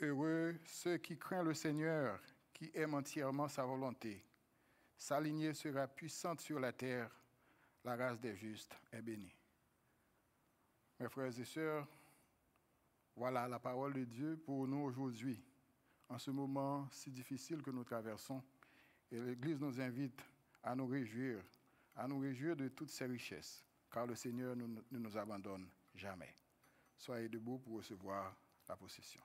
Heureux ceux qui craignent le Seigneur, qui aiment entièrement sa volonté. Sa lignée sera puissante sur la terre, la race des justes est bénie. Mes frères et sœurs, voilà la parole de Dieu pour nous aujourd'hui, en ce moment si difficile que nous traversons. Et l'Église nous invite à nous réjouir de toutes ces richesses, car le Seigneur ne nous abandonne jamais. Soyez debout pour recevoir la possession.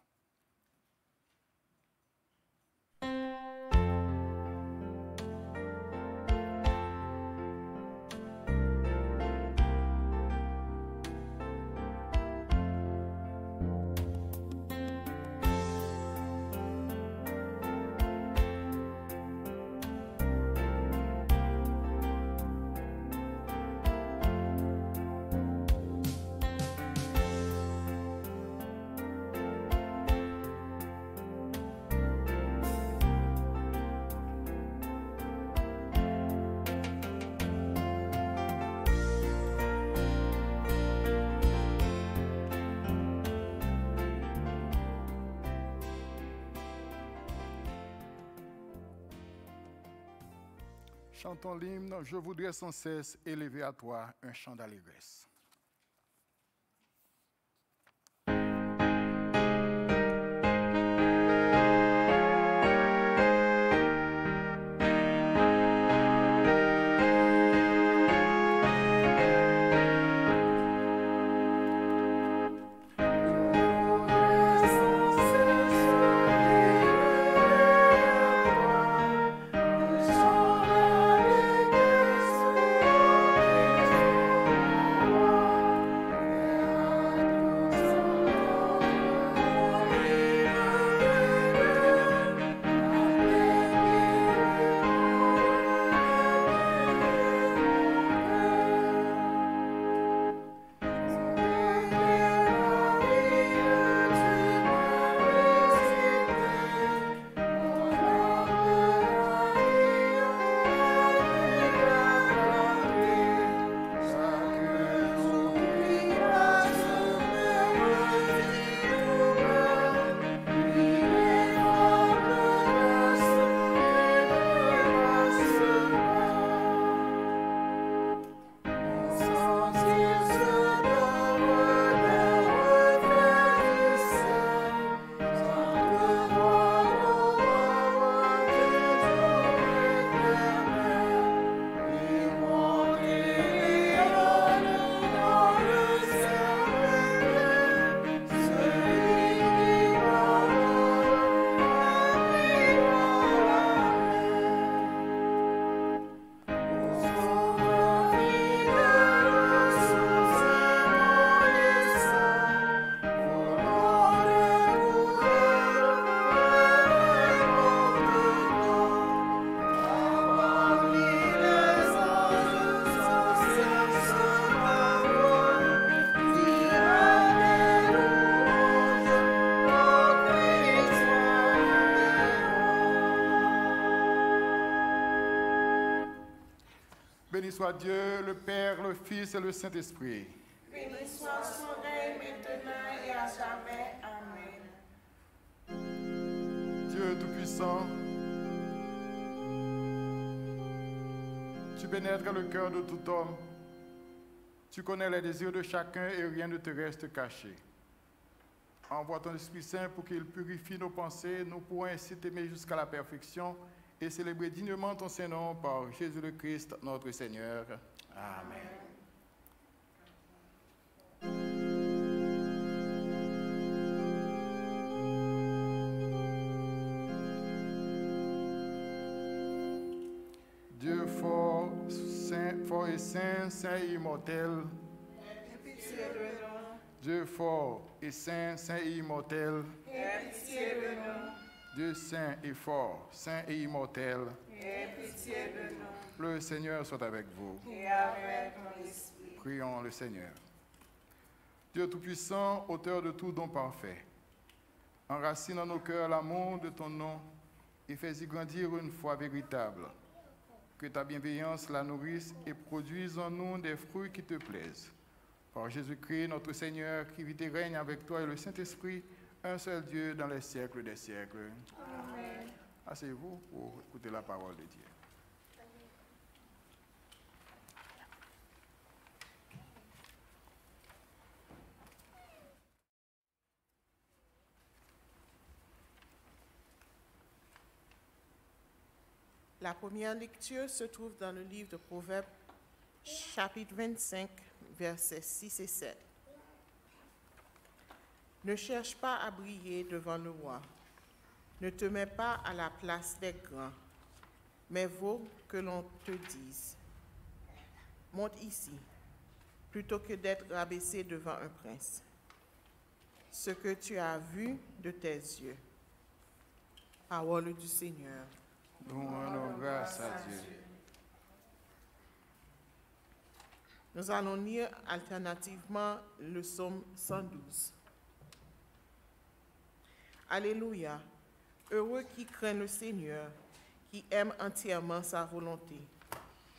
Chantons l'hymne, je voudrais sans cesse élever à toi un chant d'allégresse. Béni soit Dieu, le Père, le Fils et le Saint-Esprit. Béni soit son règne maintenant et à jamais. Amen. Dieu Tout-Puissant, tu pénètres le cœur de tout homme. Tu connais les désirs de chacun et rien ne te reste caché. Envoie ton Esprit Saint pour qu'il purifie nos pensées. Nous pourrons ainsi t'aimer jusqu'à la perfection et célébrer dignement ton Saint-Nom par Jésus le Christ, notre Seigneur. Amen. Dieu fort, fort et saint, saint et immortel. Aie pitié de nous. Dieu fort et saint, saint et immortel. Aie pitié de nous. Dieu saint et fort, saint et immortel. Aie pitié de nous. Le Seigneur soit avec vous. Et avec mon esprit. Prions le Seigneur. Dieu Tout-Puissant, auteur de tout don parfait, enracine en nos cœurs l'amour de ton nom et fais-y grandir une foi véritable. Que ta bienveillance la nourrisse et produise en nous des fruits qui te plaisent. Par Jésus-Christ, notre Seigneur, qui vit et règne avec toi et le Saint-Esprit, un seul Dieu dans les siècles des siècles. Amen. Asseyez-vous pour écouter la parole de Dieu. La première lecture se trouve dans le livre de Proverbes, chapitre 25, versets 6 et 7. Ne cherche pas à briller devant le roi. Ne te mets pas à la place des grands, mais vaut que l'on te dise, monte ici, plutôt que d'être rabaissé devant un prince. Ce que tu as vu de tes yeux. Parole du Seigneur. Nous rendons grâce à Dieu. Nous allons lire alternativement le psaume 112. Alléluia. Heureux qui craint le Seigneur, qui aime entièrement sa volonté.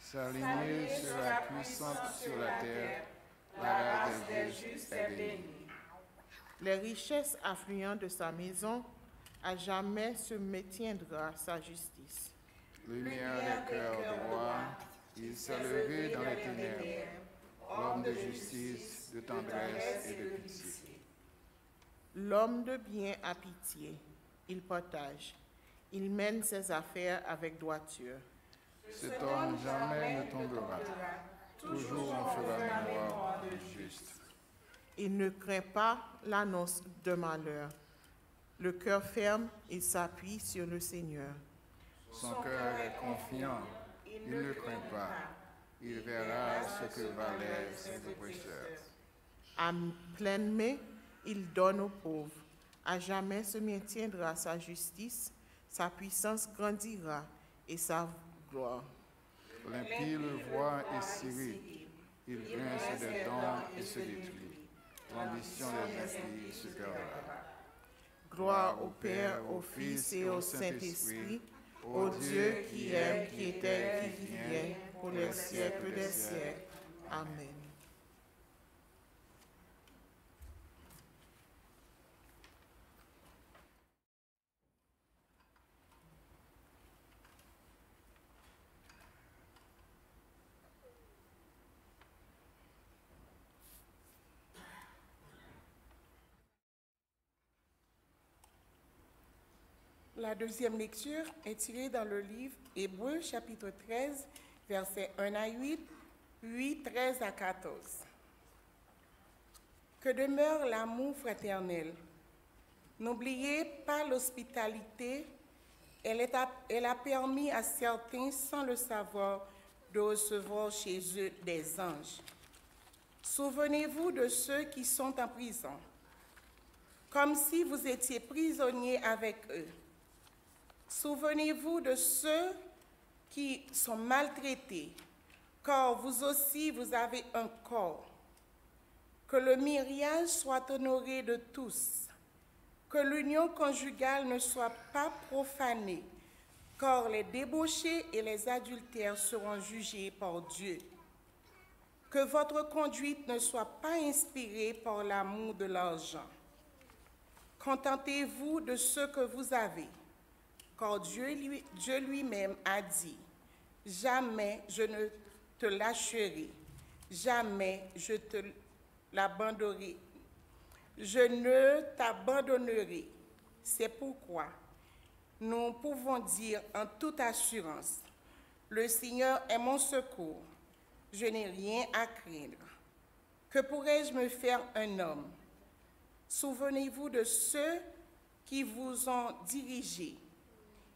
S'aligner sera puissante sur la terre, la race des justes est bénie. Les richesses affluant de sa maison, à jamais se maintiendra sa justice. Lumière des cœurs droits, il s'est levé dans les ténèbres, homme de justice, de tendresse et de pitié. L'homme de bien a pitié, il partage, il mène ses affaires avec droiture. Cet homme jamais ne tombera, toujours on fera mémoire du juste. Il ne craint pas l'annonce de malheur. Le cœur ferme, il s'appuie sur le Seigneur. Son cœur est confiant, il ne craint pas, il verra ce que valaient ses oppresseurs. À pleine main, il donne aux pauvres. À jamais se maintiendra sa justice, sa puissance grandira et sa gloire. L'impie le voit et s'irrite, il grince des dents et se détruit. L'ambition des impies se perdra. Gloire au Père, au Fils et au Saint-Esprit, au Dieu qui aime, qui était et qui vient, pour les siècles des siècles. Amen. La deuxième lecture est tirée dans le livre Hébreux, chapitre 13, versets 1 à 8, puis 13 à 14. Que demeure l'amour fraternel. N'oubliez pas l'hospitalité. Elle a permis à certains, sans le savoir, de recevoir chez eux des anges. Souvenez-vous de ceux qui sont en prison, comme si vous étiez prisonniers avec eux. Souvenez-vous de ceux qui sont maltraités, car vous aussi vous avez un corps. Que le mariage soit honoré de tous, que l'union conjugale ne soit pas profanée, car les débauchés et les adultères seront jugés par Dieu. Que votre conduite ne soit pas inspirée par l'amour de l'argent. Contentez-vous de ce que vous avez, car Dieu lui-même a dit, « Jamais je ne te lâcherai, jamais je te l'abandonnerai. Je ne t'abandonnerai. » C'est pourquoi nous pouvons dire en toute assurance, « Le Seigneur est mon secours, je n'ai rien à craindre. Que pourrais-je me faire un homme? » Souvenez-vous de ceux qui vous ont dirigé.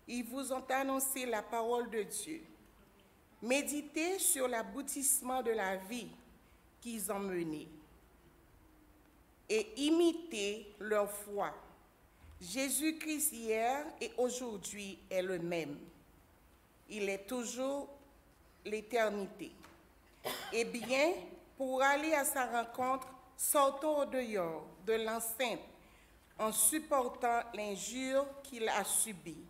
Ils vous ont annoncé la parole de Dieu. Méditez sur l'aboutissement de la vie qu'ils ont menée et imitez leur foi. Jésus-Christ hier et aujourd'hui est le même. Il est toujours l'éternité. Eh bien, pour aller à sa rencontre, sortons au dehors de l'enceinte en supportant l'injure qu'il a subie.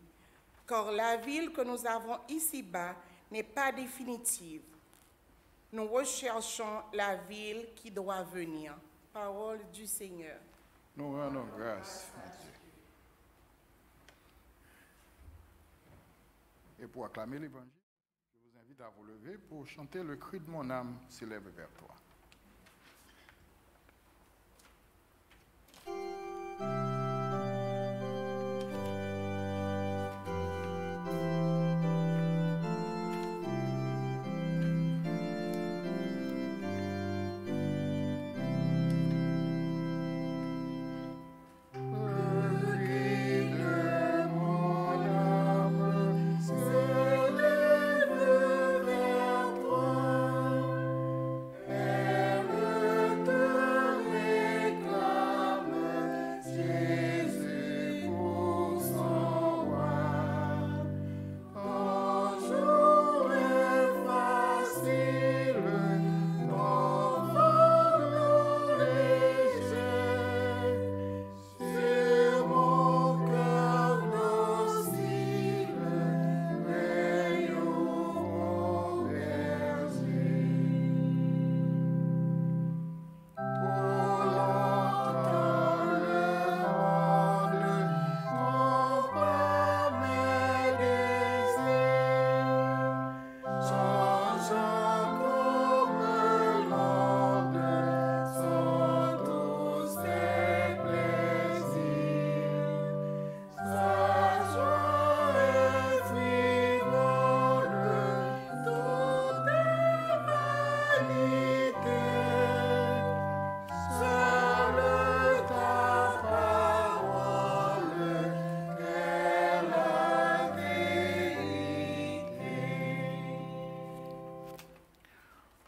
Car la ville que nous avons ici-bas n'est pas définitive. Nous recherchons la ville qui doit venir. Parole du Seigneur. Nous rendons grâce à Dieu. Et pour acclamer l'Évangile, je vous invite à vous lever pour chanter le cri de mon âme s'élève vers toi.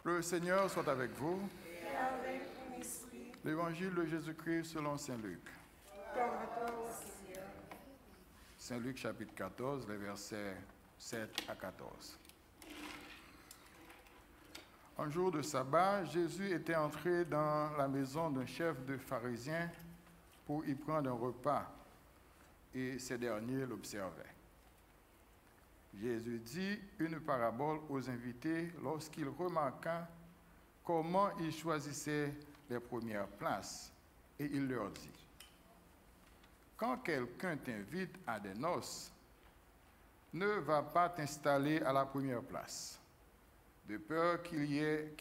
Le Seigneur soit avec vous. Et avec ton esprit. L'évangile de Jésus-Christ selon Saint Luc. Gloire à toi, ô Seigneur. Saint Luc chapitre 14, les versets 7 à 14. Un jour de sabbat, Jésus était entré dans la maison d'un chef de pharisiens pour y prendre un repas, et ces derniers l'observaient. Jésus dit une parabole aux invités lorsqu'il remarqua comment ils choisissaient les premières places, et il leur dit: quand quelqu'un t'invite à des noces, ne va pas t'installer à la première place, de peur qu'il y ait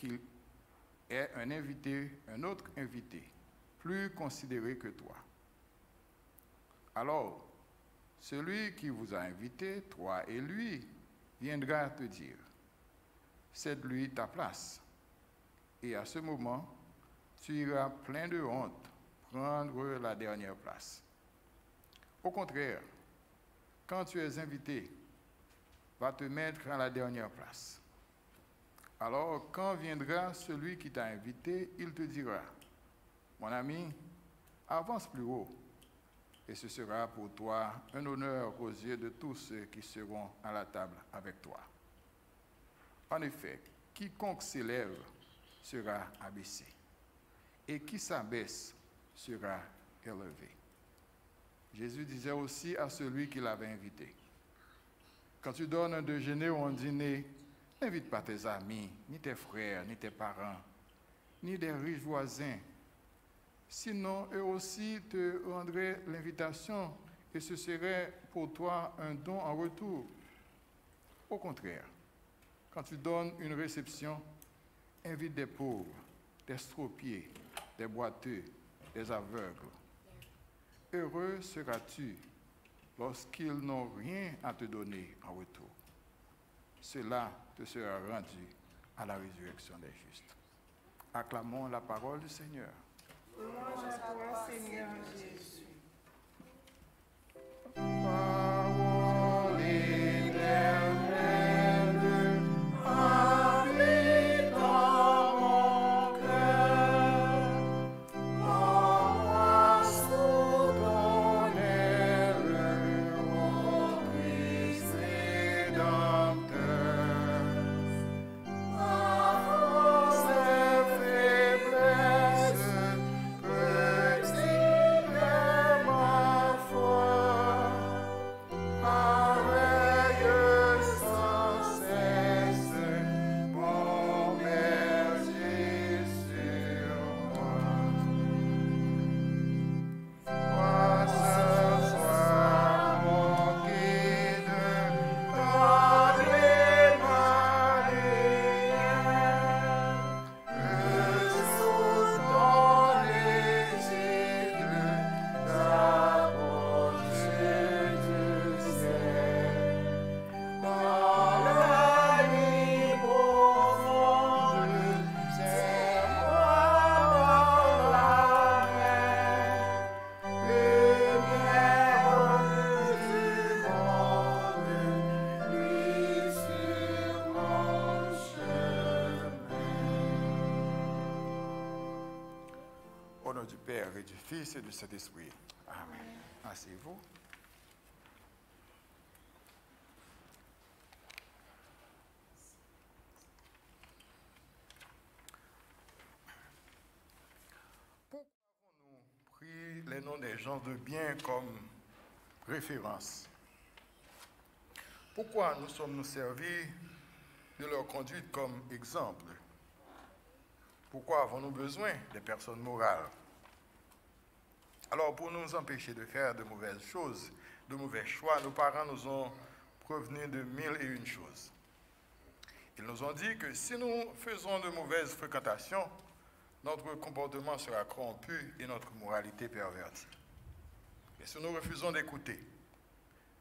un autre invité, plus considéré que toi. Alors, celui qui vous a invité, toi et lui, viendra te dire: cède-lui ta place. Et à ce moment, tu iras plein de honte prendre la dernière place. Au contraire, quand tu es invité, va te mettre à la dernière place. Alors, quand viendra celui qui t'a invité, il te dira: mon ami, avance plus haut. Et ce sera pour toi un honneur aux yeux de tous ceux qui seront à la table avec toi. En effet, quiconque s'élève sera abaissé, et qui s'abaisse sera élevé. Jésus disait aussi à celui qui l'avait invité: quand tu donnes un déjeuner ou un dîner, n'invite pas tes amis, ni tes frères, ni tes parents, ni des riches voisins. Sinon, eux aussi te rendraient l'invitation et ce serait pour toi un don en retour. Au contraire, quand tu donnes une réception, invite des pauvres, des estropiés, des boiteux, des aveugles. Heureux seras-tu lorsqu'ils n'ont rien à te donner en retour. Cela te sera rendu à la résurrection des justes. Acclamons la parole du Seigneur. Louange à toi, Seigneur Jésus. Parole éternelle, habite dans mon cœur. Moi sous ton aile, ô Christ rédempteur. Ma force et faiblesse, petit et du Fils et du Saint-Esprit. Amen. Asseyez-vous. Pourquoi avons-nous pris les noms des gens de bien comme référence? Pourquoi nous sommes-nous servis de leur conduite comme exemple? Pourquoi avons-nous besoin des personnes morales? Alors, pour nous empêcher de faire de mauvaises choses, de mauvais choix, nos parents nous ont prévenus de 1001 choses. Ils nous ont dit que si nous faisons de mauvaises fréquentations, notre comportement sera corrompu et notre moralité pervertie. Et si nous refusons d'écouter,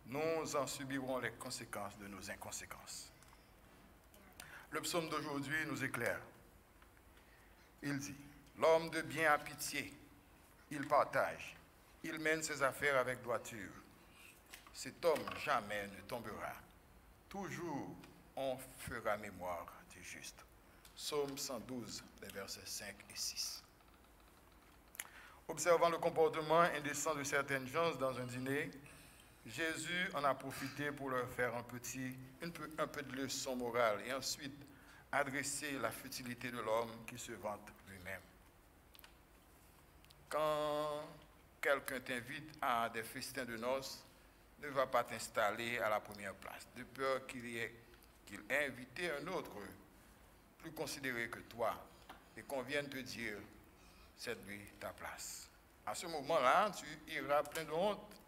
nous en subirons les conséquences de nos inconséquences. Le psaume d'aujourd'hui nous éclaire. Il dit, « L'homme de bien a pitié, il partage, il mène ses affaires avec droiture. Cet homme jamais ne tombera. Toujours on fera mémoire du juste. » Psaume 112, les versets 5 et 6. Observant le comportement indécent de certaines gens dans un dîner, Jésus en a profité pour leur faire un peu de leçon morale et ensuite adresser la futilité de l'homme qui se vante lui-même. Quand quelqu'un t'invite à des festins de noces, ne va pas t'installer à la première place, de peur qu'il ait invité un autre plus considéré que toi et qu'on vienne te dire « c'est lui ta place ». À ce moment-là, tu iras plein de honte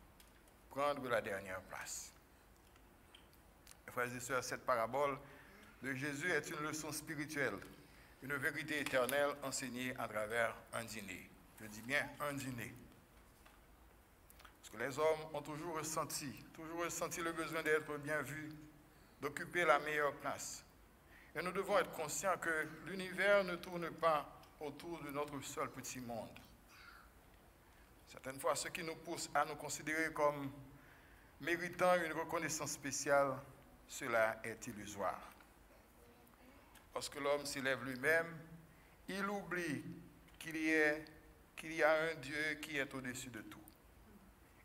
prendre la dernière place. Frères et sœurs, cette parabole de Jésus est une leçon spirituelle, une vérité éternelle enseignée à travers un dîner. Je dis bien un dîner. Parce que les hommes ont toujours ressenti le besoin d'être bien vus, d'occuper la meilleure place. Et nous devons être conscients que l'univers ne tourne pas autour de notre seul petit monde. Certaines fois, ce qui nous pousse à nous considérer comme méritant une reconnaissance spéciale, cela est illusoire. Lorsque l'homme s'élève lui-même, il oublie qu'il y a un Dieu qui est au-dessus de tout.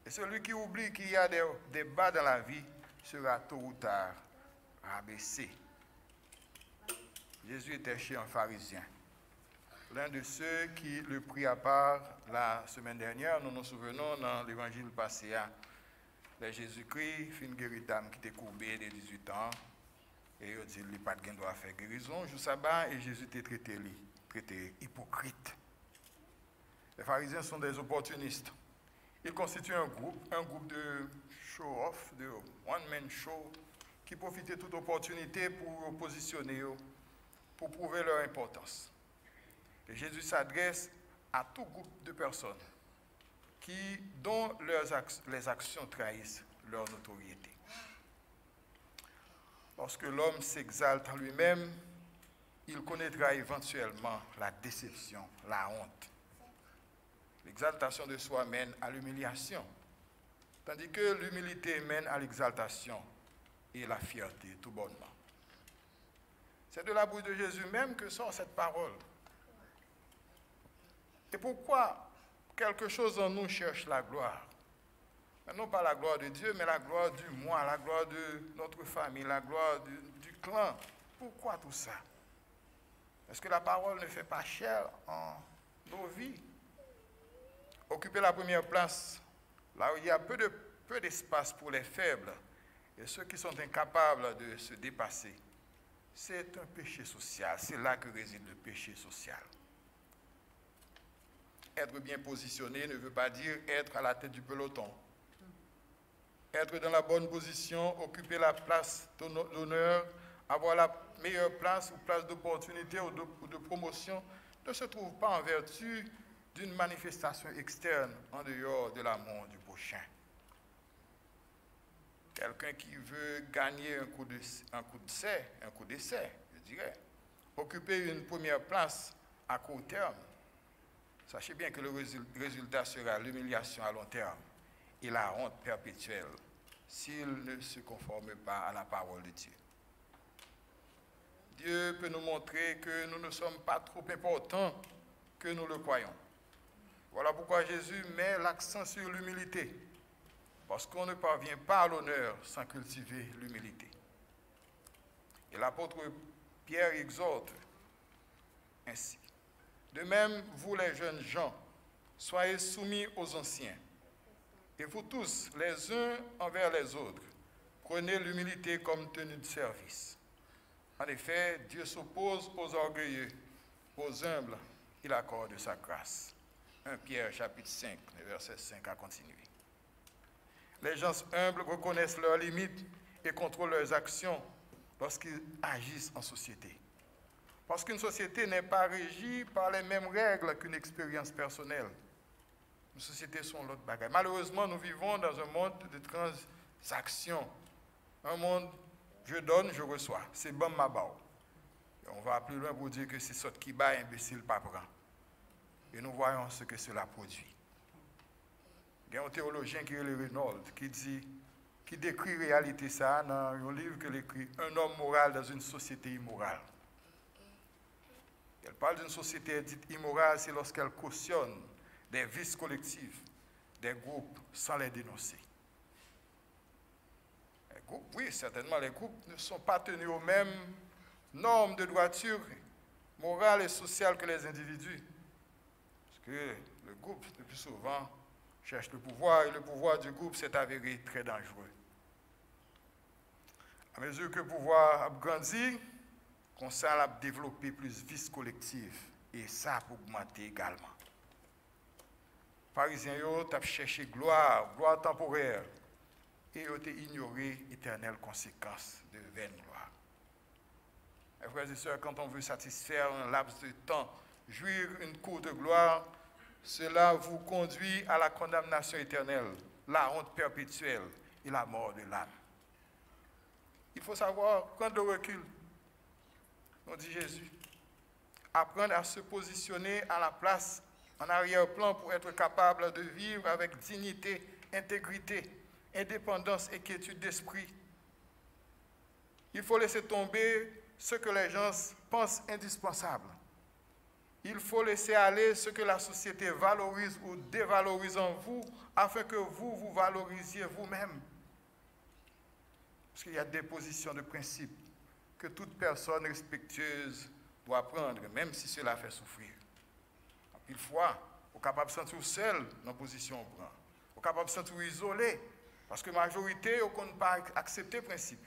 Et celui qui oublie qu'il y a des bas dans la vie sera tôt ou tard rabaissé. Jésus était chez un pharisien. L'un de ceux qui le prit à part la semaine dernière, nous nous souvenons dans l'évangile passé, Jésus-Christ fit une guéridame qui était courbée de 18 ans. Et il dit, il n'y a pas de droit à faire guérison. Jour sabbat, et Jésus était traité hypocrite. Les pharisiens sont des opportunistes. Ils constituent un groupe de show-off, de one-man show, qui profitaient de toute opportunité pour positionner, pour prouver leur importance. Et Jésus s'adresse à tout groupe de personnes dont les actions trahissent leur notoriété. Lorsque l'homme s'exalte en lui-même, il connaîtra éventuellement la déception, la honte. L'exaltation de soi mène à l'humiliation, tandis que l'humilité mène à l'exaltation et la fierté, tout bonnement. C'est de la bouche de Jésus même que sort cette parole. Et pourquoi quelque chose en nous cherche la gloire? Non pas la gloire de Dieu, mais la gloire du moi, la gloire de notre famille, la gloire du clan. Pourquoi tout ça? Est-ce que la parole ne fait pas chair en nos vies? Occuper la première place, là où il y a peu d'espace pour les faibles et ceux qui sont incapables de se dépasser, c'est un péché social. C'est là que réside le péché social. Être bien positionné ne veut pas dire être à la tête du peloton. Être dans la bonne position, occuper la place d'honneur, avoir la meilleure place ou place d'opportunité ou de promotion ne se trouve pas en vertu d'une manifestation externe en dehors de l'amour du prochain. Quelqu'un qui veut gagner un coup d'essai, je dirais, occuper une première place à court terme, sachez bien que le résultat sera l'humiliation à long terme et la honte perpétuelle s'il ne se conforme pas à la parole de Dieu. Dieu peut nous montrer que nous ne sommes pas trop importants que nous le croyons. Voilà pourquoi Jésus met l'accent sur l'humilité, parce qu'on ne parvient pas à l'honneur sans cultiver l'humilité. Et l'apôtre Pierre exhorte ainsi. De même, vous les jeunes gens, soyez soumis aux anciens. Et vous tous, les uns envers les autres, prenez l'humilité comme tenue de service. En effet, Dieu s'oppose aux orgueilleux, aux humbles, il accorde sa grâce. 1 Pierre chapitre 5, verset 5 à continuer. Les gens humbles reconnaissent leurs limites et contrôlent leurs actions lorsqu'ils agissent en société. Parce qu'une société n'est pas régie par les mêmes règles qu'une expérience personnelle. Nos sociétés sont l'autre bagaille. Malheureusement, nous vivons dans un monde de transactions. Un monde, je donne, je reçois. C'est bon ma bao. On va plus loin pour dire que c'est ce qui bat imbécile pas prend. Et nous voyons ce que cela produit. Il y a un théologien qui est le Reynolds qui décrit réalité ça dans un livre qu'il écrit Un homme moral dans une société immorale. Elle parle d'une société dite immorale, c'est lorsqu'elle cautionne des vices collectifs, des groupes, sans les dénoncer. Les groupes, oui, certainement, les groupes ne sont pas tenus aux mêmes normes de droiture morale et sociale que les individus. Parce que le groupe, le plus souvent, cherche le pouvoir, et le pouvoir du groupe s'est avéré très dangereux. À mesure que le pouvoir a grandi, on a développé plus de vices collectifs, et ça a augmenté également. Parisiens ont cherché gloire temporaire, et ont ignoré l'éternelle conséquence de vaine gloire. Mes frères et sœurs, quand on veut satisfaire un laps de temps, jouir une courte gloire, cela vous conduit à la condamnation éternelle, la honte perpétuelle et la mort de l'âme. Il faut savoir prendre le recul, nous dit Jésus. Apprendre à se positionner à la place, en arrière-plan, pour être capable de vivre avec dignité, intégrité, indépendance et quiétude d'esprit. Il faut laisser tomber ce que les gens pensent indispensable. Il faut laisser aller ce que la société valorise ou dévalorise en vous, afin que vous vous valorisiez vous-même. Parce qu'il y a des positions de principe que toute personne respectueuse doit prendre, même si cela fait souffrir. Une fois, on est capable de se sentir seul dans la position où on prend. On est capable de se sentir isolé, parce que la majorité ne peut pas accepter le principe.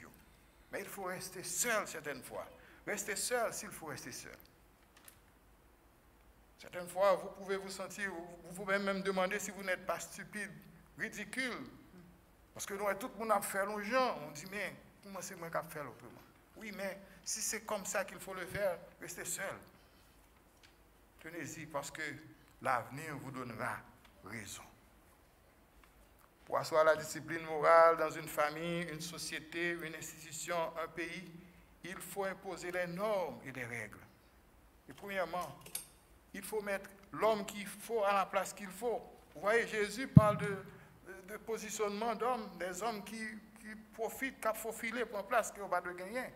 Mais il faut rester seul certaines fois. Rester seul s'il faut rester seul. Certaines fois, vous pouvez vous sentir, vous pouvez même demander si vous n'êtes pas stupide, ridicule. Parce que nous, tout le monde a fait les gens. On dit, mais comment c'est moi qui ai fait l'autrement? Oui, mais si c'est comme ça qu'il faut le faire, restez seul. Tenez-y, parce que l'avenir vous donnera raison. Pour asseoir la discipline morale dans une famille, une société, une institution, un pays, il faut imposer les normes et les règles. Et premièrement, il faut mettre l'homme qu'il faut à la place qu'il faut. Vous voyez, Jésus parle de positionnement d'hommes, des hommes qui profitent, qui faufilent pour une place qui n'ont pas de gagner.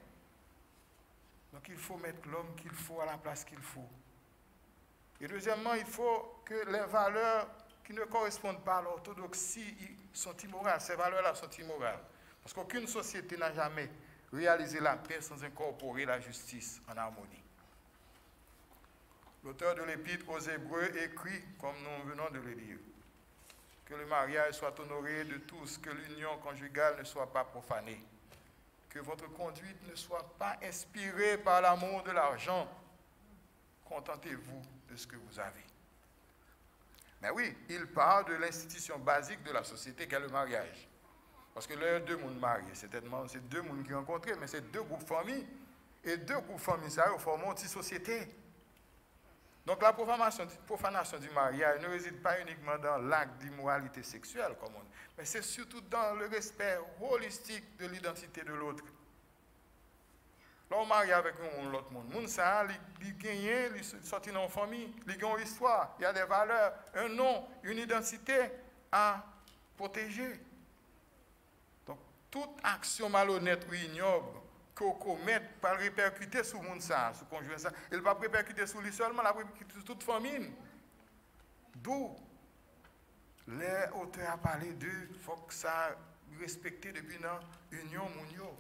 Donc il faut mettre l'homme qu'il faut à la place qu'il faut. Et deuxièmement, il faut que les valeurs qui ne correspondent pas à l'orthodoxie sont immorales. Ces valeurs-là sont immorales. Parce qu'aucune société n'a jamais réalisé la paix sans incorporer la justice en harmonie. L'auteur de l'Épître aux Hébreux écrit, comme nous venons de le lire, que le mariage soit honoré de tous, que l'union conjugale ne soit pas profanée, que votre conduite ne soit pas inspirée par l'amour de l'argent. Contentez-vous de ce que vous avez. Mais oui, il parle de l'institution basique de la société qu'est le mariage. Parce que là, deux mondes mariés, c'est deux mondes qui rencontrent, mais c'est deux groupes familles. Et deux groupes familles, ça forment une petite société. Donc la profanation du mariage ne réside pas uniquement dans l'acte d'immoralité sexuelle, comme on dit, mais c'est surtout dans le respect holistique de l'identité de l'autre. Là, on marie avec l'autre monde. Moun ça, il gagne, il sortit dans une famille, il a une histoire, il y a des valeurs, un nom, une identité à protéger. Donc, toute action malhonnête ou ignoble qu'on commet pas répercuter sur le monde ça, sur le conjoint ça, il va répercuter sur lui seulement, il va répercuter sur toute famille. D'où l'auteur a parlé de faut que ça respecter depuis l'union mounio.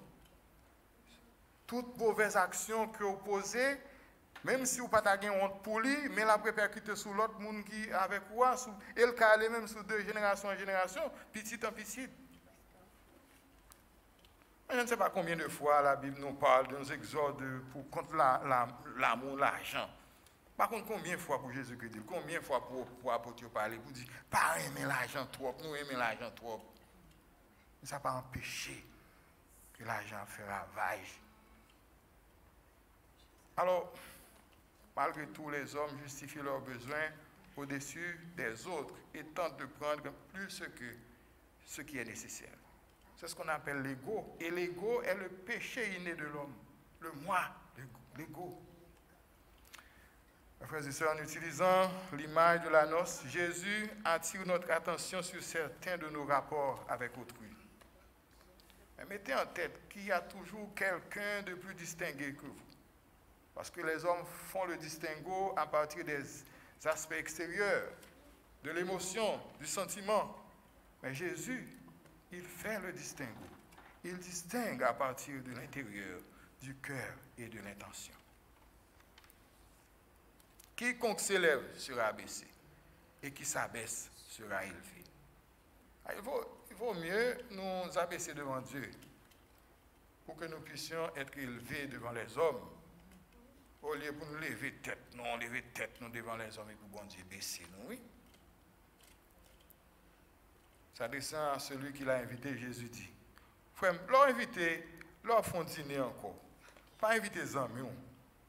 Toute mauvaise action que vous posez, même si vous n'avez pas de honte pour lui, mais la répercute sur l'autre monde qui est avec vous, et le cas même sur de génération en génération, petit en petit. Je ne sais pas combien de fois la Bible nous parle de nos exordes pour contre l'amour, l'argent. Par contre, combien de fois pour Jésus-Christ dit, combien de fois pour apôtre parler, pour dire, pas aimer l'argent trop, nous aimons l'argent trop. Mais ça n'a pas empêché que l'argent fait ravage. Alors, malgré tout, les hommes justifient leurs besoins au-dessus des autres et tentent de prendre plus que ce qui est nécessaire. C'est ce qu'on appelle l'ego. Et l'ego est le péché inné de l'homme. Le moi, l'ego. Frères et sœurs, en utilisant l'image de la noce, Jésus attire notre attention sur certains de nos rapports avec autrui. Mais mettez en tête qu'il y a toujours quelqu'un de plus distingué que vous. Parce que les hommes font le distinguo à partir des aspects extérieurs, de l'émotion, du sentiment. Mais Jésus, il fait le distinguo. Il distingue à partir de l'intérieur, du cœur et de l'intention. Quiconque s'élève sera abaissé, et qui s'abaisse sera élevé. Il vaut mieux nous abaisser devant Dieu pour que nous puissions être élevés devant les hommes, au lieu pour nous lever tête, nous devant les hommes et pour bon Dieu baisser nous, oui. Ça descend à celui qui l'a invité, Jésus dit. Frère, leur invité, leur font dîner encore. Pas inviter les amis,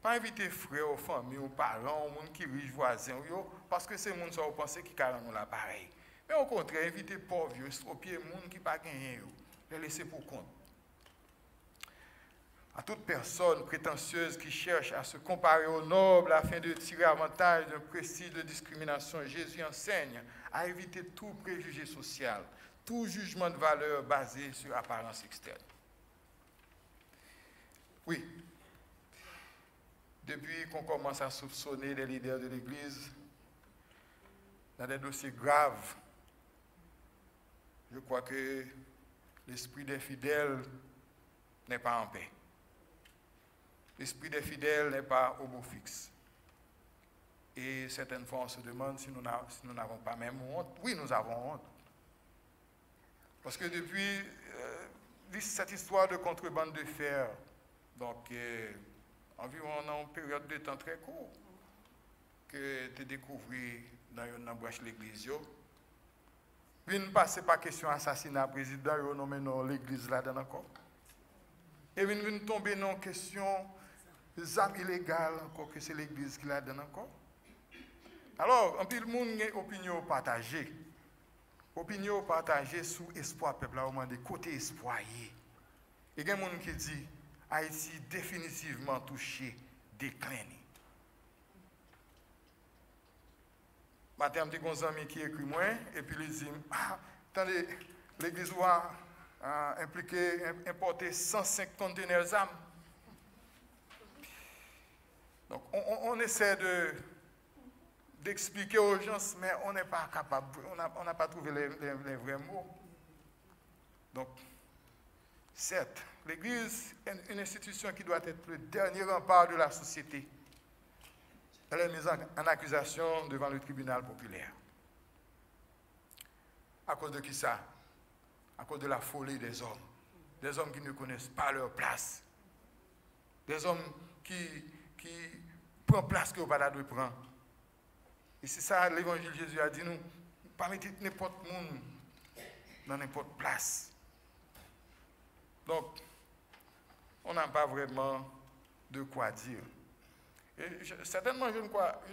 pas inviter frères, familles, parents, gens qui riches, voisins, parce que c'est les gens qui pensent qu'ils ont l'appareil. Mais au contraire, inviter les pauvres, au pied des gens qui n'ont pas gagné, les laisser pour compte. À toute personne prétentieuse qui cherche à se comparer aux nobles afin de tirer avantage d'un prestige de discrimination, Jésus enseigne à éviter tout préjugé social, tout jugement de valeur basé sur apparence externe. Oui, depuis qu'on commence à soupçonner les leaders de l'Église dans des dossiers graves, je crois que l'esprit des fidèles n'est pas en paix. L'esprit des fidèles n'est pas au beau fixe. Et certaines fois, on se demande si nous n'avons pas même honte. Oui, nous avons honte. Parce que depuis cette histoire de contrebande de fer, donc environ en une période de temps très court, que tu as découvert dans une branche de l'église, puis ne passez pas question assassinat président, vous nommez l'église là-dedans encore. Et puis nous tomber dans question des armes illégales, encore que c'est l'église qui l'a donné encore. Alors, un peu le monde a une opinion partagée. Opinion partagée sous espoir peuple, là, on dit côté espoir. Il y a des gens qui disent Haïti définitivement touché, décliné. Matin, j'ai un ami qui écrit moi, et puis il dit attendez, l'église a impliqué, importé 105 conteneurs d'armes. Donc, on essaie d'expliquer aux gens, mais on n'est pas capable, on n'a pas trouvé les vrais mots. Donc, certes, l'Église est une institution qui doit être le dernier rempart de la société. Elle est mise en accusation devant le tribunal populaire. À cause de qui ça? À cause de la folie des hommes qui ne connaissent pas leur place, des hommes qui prennent place que vous ne pouvez pas prendre. Et c'est ça, l'évangile Jésus a dit, nous, pas mettre n'importe qui dans n'importe place. Donc, on n'a pas vraiment de quoi dire. Et certainement, je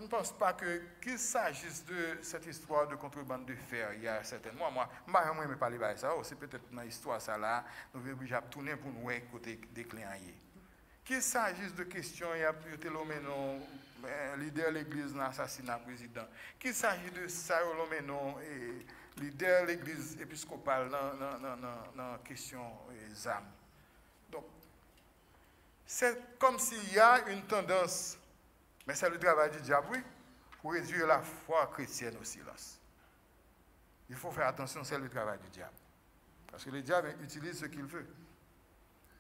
ne pense pas qu'il s'agisse de cette histoire de contrebande de fer. Il y a certainement, moi, je ne vais pas parler de ça, c'est peut-être dans l'histoire, ça là, nous devons obligé à tourner pour nous côté des clients. Qu'il s'agisse de questions, il y a Telomeno, leader de l'église dans l'assassinat président. Qu'il s'agisse de Sarolomeno, leader de l'église épiscopale dans la question des âmes. Donc, c'est comme s'il y a une tendance, mais c'est le travail du diable, oui, pour réduire la foi chrétienne au silence. Il faut faire attention, c'est le travail du diable. Parce que le diable utilise ce qu'il veut.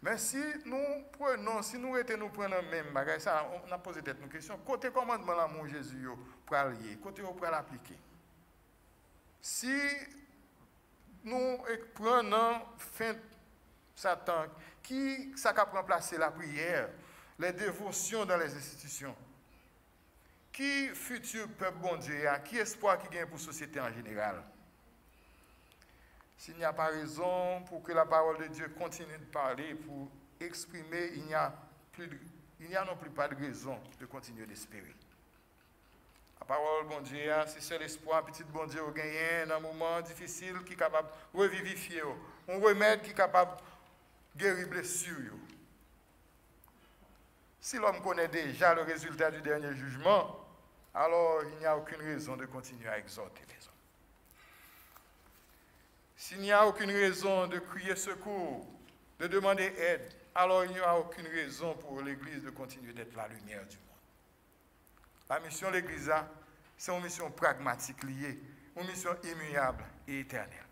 Mais si nous prenons le même bagage, ça, on a posé peut-être une question, côté commandement l'amour Jésus pour allier, côté pour l'appliquer. Si nous prenons fin Satan, qui ça a remplacé la prière, les dévotions dans les institutions, qui futur peuple bon Dieu, qui espoir qui gagne pour la société en général. S'il n'y a pas raison pour que la parole de Dieu continue de parler, pour exprimer, il n'y a non plus pas de raison de continuer d'espérer. La parole bon Dieu, c'est seul espoir, petit bon Dieu, gagné dans un moment difficile qui est capable de revivifier, un remède qui est capable de guérir blessures. Si l'homme connaît déjà le résultat du dernier jugement, alors il n'y a aucune raison de continuer à exhorter les hommes. S'il n'y a aucune raison de crier secours, de demander aide, alors il n'y a aucune raison pour l'Église de continuer d'être la lumière du monde. La mission de l'Église, c'est une mission pragmatique liée, une mission immuable et éternelle.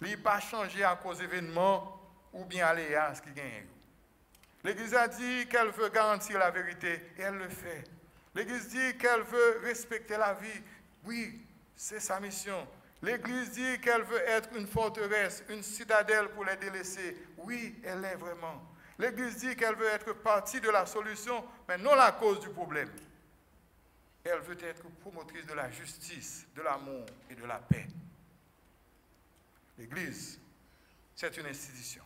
Elle n'a pas changé à cause d'événements ou bien aléas qui gagnent. L'Église a dit qu'elle veut garantir la vérité et elle le fait. L'Église dit qu'elle veut respecter la vie. Oui, c'est sa mission. L'Église dit qu'elle veut être une forteresse, une citadelle pour les délaissés. Oui, elle l'est vraiment. L'Église dit qu'elle veut être partie de la solution, mais non la cause du problème. Elle veut être promotrice de la justice, de l'amour et de la paix. L'Église, c'est une institution,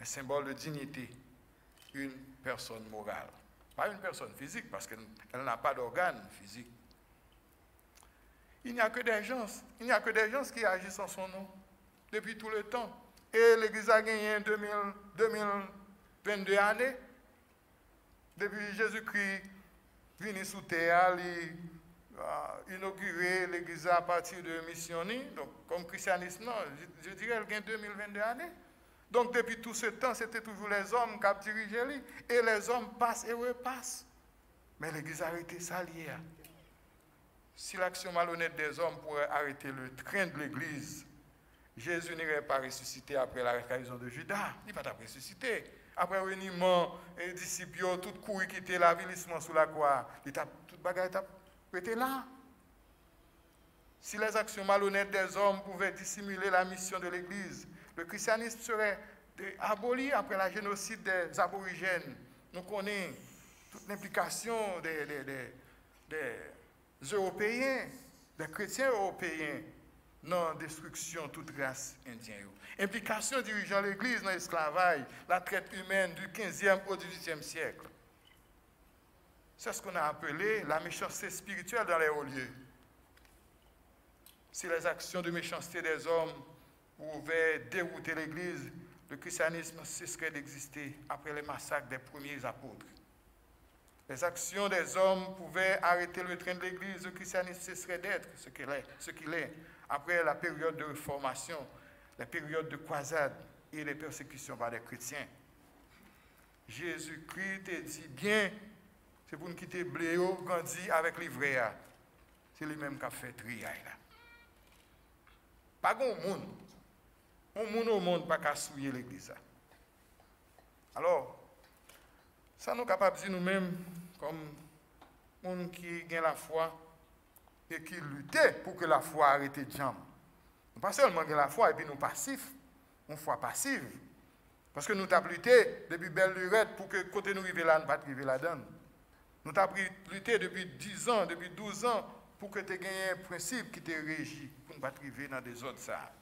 un symbole de dignité, une personne morale. Pas une personne physique, parce qu'elle n'a pas d'organe physique. Il n'y a que des gens qui agissent en son nom depuis tout le temps. Et l'Église a gagné 2022 années. Depuis Jésus-Christ venu sous terre, il a inauguré l'Église à partir de Missioni. Donc, comme christianisme, non, je dirais qu'elle a 2022 années. Donc, depuis tout ce temps, c'était toujours les hommes qui ont dirigé. Et les hommes passent et repassent. Mais l'Église a arrêté ça lié. Si l'action malhonnête des hommes pourrait arrêter le train de l'Église, Jésus n'irait pas ressusciter après la trahison de Judas. Il ne va pas ressusciter. Après le reniement, les disciples, tout couru quitter l'avilissement sous la croix, toute bagarre était là. Si les actions malhonnêtes des hommes pouvaient dissimuler la mission de l'Église, le christianisme serait aboli après la génocide des aborigènes. Nous connaissons toute l'implication des Européens, des chrétiens européens dans la destruction de toute race indienne. Implication dirigeant l'Église dans l'esclavage, la traite humaine du 15e au 18e siècle. C'est ce qu'on a appelé la méchanceté spirituelle dans les hauts lieux. Si les actions de méchanceté des hommes pouvaient dérouter l'Église, le christianisme cesserait d'exister après les massacres des premiers apôtres. Les actions des hommes pouvaient arrêter le train de l'Église, le christianisme cesserait d'être ce qu'il est, après la période de réformation, la période de croisade et les persécutions par les chrétiens. Jésus-Christ te dit bien, c'est pour nous quitter bléau, grandi avec l'ivraie. C'est lui-même qui a fait triaille là. Pas grand monde. Au monde pas qu'à souiller l'Église. Alors, ça nous capable de dire nous-mêmes, comme monde qui gagne la foi et qui lutte pour que la foi arrête de jambe. Nous pas seulement gagner la foi et puis nous passifs, une foi passive. Parce que nous avons lutté depuis belle lurette pour que côté nous arriver là, nous ne pas arriver là-dedans. Nous avons lutté depuis 10 ans, depuis 12 ans, pour que tu aies un principe qui te régit, pour ne pas arriver dans des autres ça.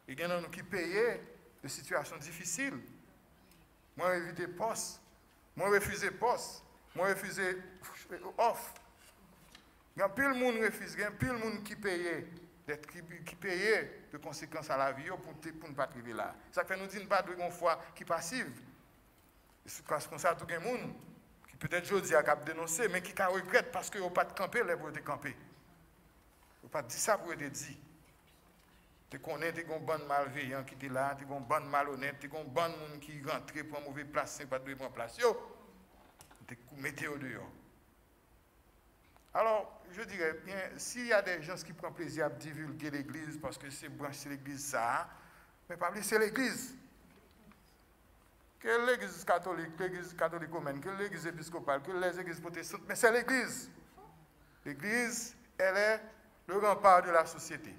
Et il y a nous qui payent de situations difficiles. Moi, j'ai évité poste. Moi, refusé poste. Moi, refusé offre. Il y a plus de monde refuse, il y a plus de monde qui paye de conséquences à la vie pour ne pas arriver là. Ça fait nous dire pas de une foi qui passive. C'est parce qu'on sait tout le monde qui peut-être jeudi a dénoncé, mais qui regrette parce qu'il n'a pas de camper, les pour te camper. Il n'a pas dit ça pour te dire. Tu connais, tu as un bon malveillant qui est là, tu as un bon malhonnête, tu as un bon monde qui rentre pour une mauvaise place, pas de bonne place. Tu mets au dehors. Alors, je dirais bien, s'il y a des gens qui prennent plaisir à divulguer l'Église parce que c'est branché l'Église ça, mais pas c'est l'Église. Que l'Église catholique romaine, que l'Église épiscopale, que les églises protestantes, mais c'est l'Église. L'Église, elle est le rempart de la société.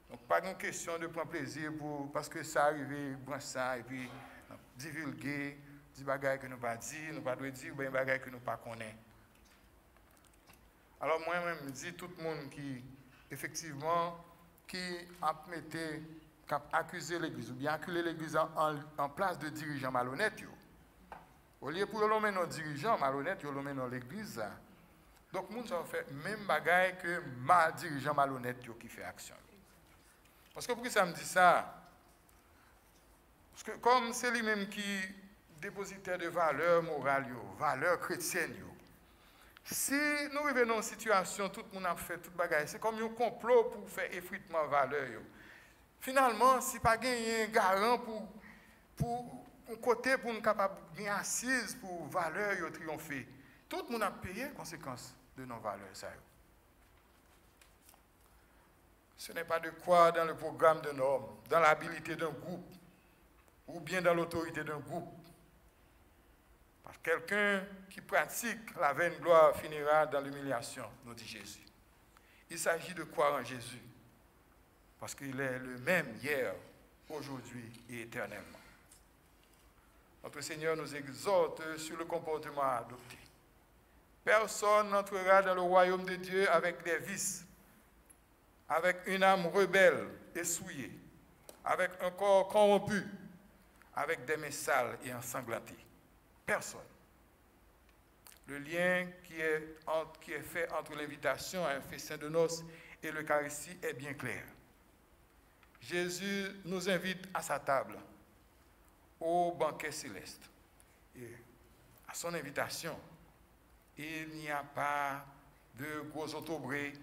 Donc, pas une question de prendre plaisir parce que ça arrive, branche ça, et puis divulguer, des bagages que nous pas dire, nous pas dire, des bagages que nous pas connaître. Alors moi-même, je dis tout le monde qui, effectivement, qui a accusé l'Église, ou bien acculé l'Église en place de dirigeants malhonnêtes. Au lieu pour l'homme non dirigeants malhonnêtes, ils l'homme dans l'Église. Donc, nous avons fait le même bagaille que ma dirigeant malhonnête qui fait action. Parce que pourquoi ça me dit ça? Parce que comme c'est lui-même qui dépositaire de valeurs morales, valeurs chrétiennes, si nous revenons dans une situation, tout le monde a fait toute bagaille, c'est comme un complot pour faire effritement valeur. Finalement, si pas gagner un garant pour un côté pour nous capable de gagner assise pour valeur triompher, tout le monde a payé les conséquences de nos valeurs. Ce n'est pas de croire dans le programme d'un homme, dans l'habilité d'un groupe, ou bien dans l'autorité d'un groupe. Parce que quelqu'un qui pratique la vaine gloire finira dans l'humiliation, nous dit Jésus. Il s'agit de croire en Jésus, parce qu'il est le même hier, aujourd'hui et éternellement. Notre Seigneur nous exhorte sur le comportement à adopter. Personne n'entrera dans le royaume de Dieu avec des vices, avec une âme rebelle et souillée, avec un corps corrompu, avec des mains sales et ensanglantés. Personne. Le lien qui est fait entre l'invitation à un festin de noces et l'Eucharistie est bien clair. Jésus nous invite à sa table, au banquet céleste. Et à son invitation, il n'y a pas de gros autobrés.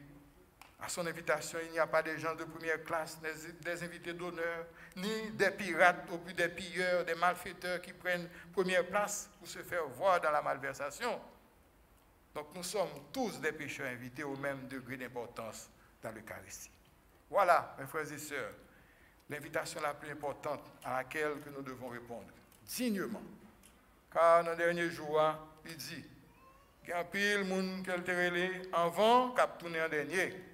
À son invitation, il n'y a pas des gens de première classe, des invités d'honneur, ni des pirates, ou plus des pilleurs, des malfaiteurs qui prennent première place pour se faire voir dans la malversation. Donc nous sommes tous des pécheurs invités au même degré d'importance dans l'Eucharistie. Voilà, mes frères et sœurs, l'invitation la plus importante à laquelle que nous devons répondre, dignement. Car dans le dernier jour, il dit, qu'il y a un pile de monde qui est avant qu'à tourner en dernier.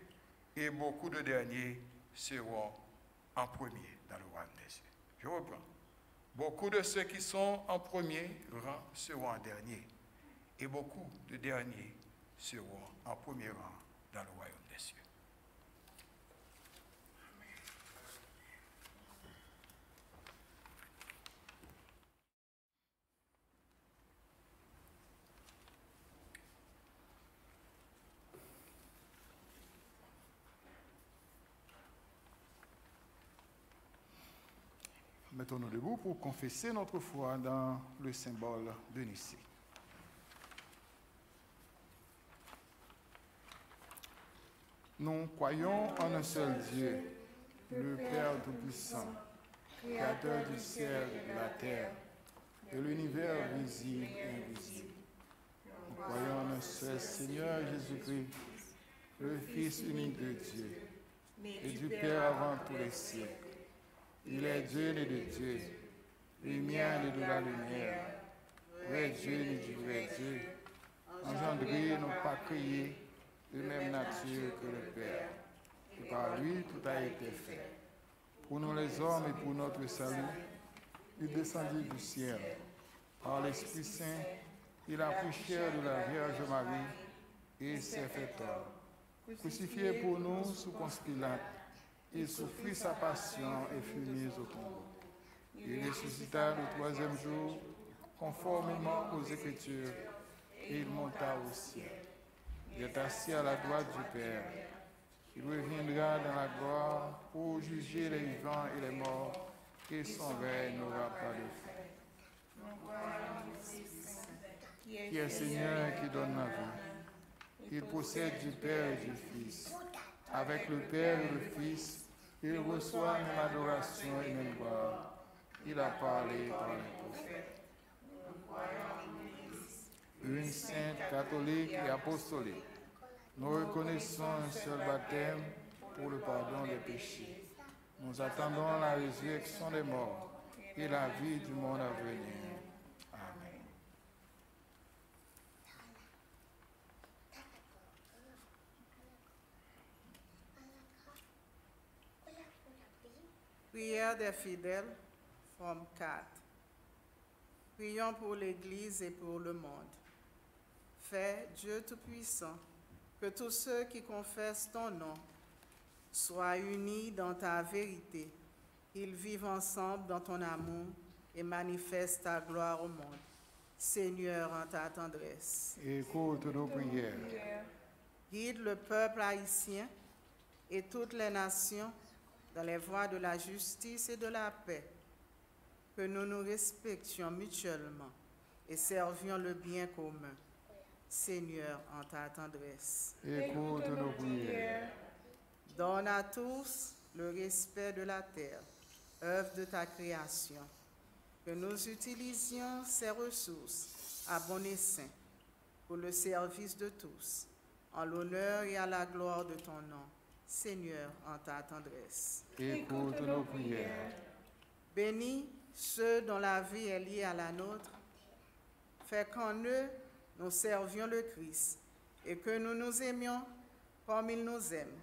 Et beaucoup de derniers seront en premier dans le royaume des cieux. Je reprends. Beaucoup de ceux qui sont en premier rang seront en dernier. Et beaucoup de derniers seront en premier rang dans le royaume des cieux. Mettons-nous debout pour confesser notre foi dans le symbole de Nicée. Nous croyons en un seul Dieu, le Père Tout-Puissant, Créateur du ciel et de la terre, de l'univers visible et invisible. Nous croyons en un seul Seigneur Jésus-Christ, le Fils unique de Dieu, et du Père avant tous les siècles. Il est Dieu né de Dieu, lumière né de la lumière, vrai Dieu né du vrai Dieu, engendré, non pas créé, de même nature que le Père. Et par lui, tout a été fait. Pour nous les hommes et pour notre salut, il descendit du ciel. Par l'Esprit Saint, il a pris chair de la Vierge Marie et s'est fait homme. Crucifié pour nous sous Ponce Pilate, il souffrit sa passion et fut mis au tombeau. Il ressuscita le troisième jour, conformément aux Écritures, et il monta au ciel. Il est assis à la droite du Père. Il reviendra dans la gloire pour juger les vivants et les morts, et son règne n'aura pas de fin. Qui est Seigneur et qui donne la vie. Il possède du Père et du Fils. Avec le Père et le Fils, il reçoit même adoration et même gloire. Il a parlé par les prophètes. Une sainte, catholique et apostolique. Nous reconnaissons un seul baptême pour le pardon des péchés. Nous attendons la résurrection des morts et la vie du monde à venir. Amen. Prière des fidèles, forme 4. Prions pour l'Église et pour le monde. Fais, Dieu Tout-Puissant, que tous ceux qui confessent ton nom soient unis dans ta vérité. Ils vivent ensemble dans ton amour et manifestent ta gloire au monde. Seigneur, en ta tendresse. Écoute nos prières. Guide le peuple haïtien et toutes les nations dans les voies de la justice et de la paix. Que nous nous respections mutuellement et servions le bien commun. Seigneur, en ta tendresse. Écoute nos prières. Donne à tous le respect de la terre, œuvre de ta création. Que nous utilisions ces ressources à bon escient pour le service de tous, en l'honneur et à la gloire de ton nom. Seigneur, en ta tendresse. Écoute nos prières. Bénis ceux dont la vie est liée à la nôtre. Fais qu'en eux, nous servions le Christ et que nous nous aimions comme il nous aime.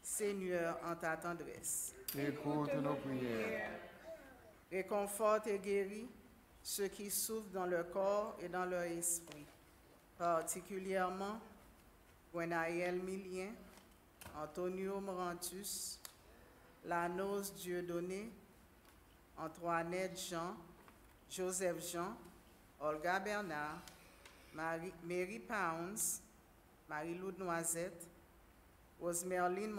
Seigneur, en ta tendresse. Écoute nos prières. Réconforte et guéris ceux qui souffrent dans leur corps et dans leur esprit, particulièrement Gwenaël Milien, Antonio Morantus, Lanos Dieudonné, Antoinette Jean, Joseph Jean, Olga Bernard, Mary Pounds, Marie-Lou Noisette, Rosemerline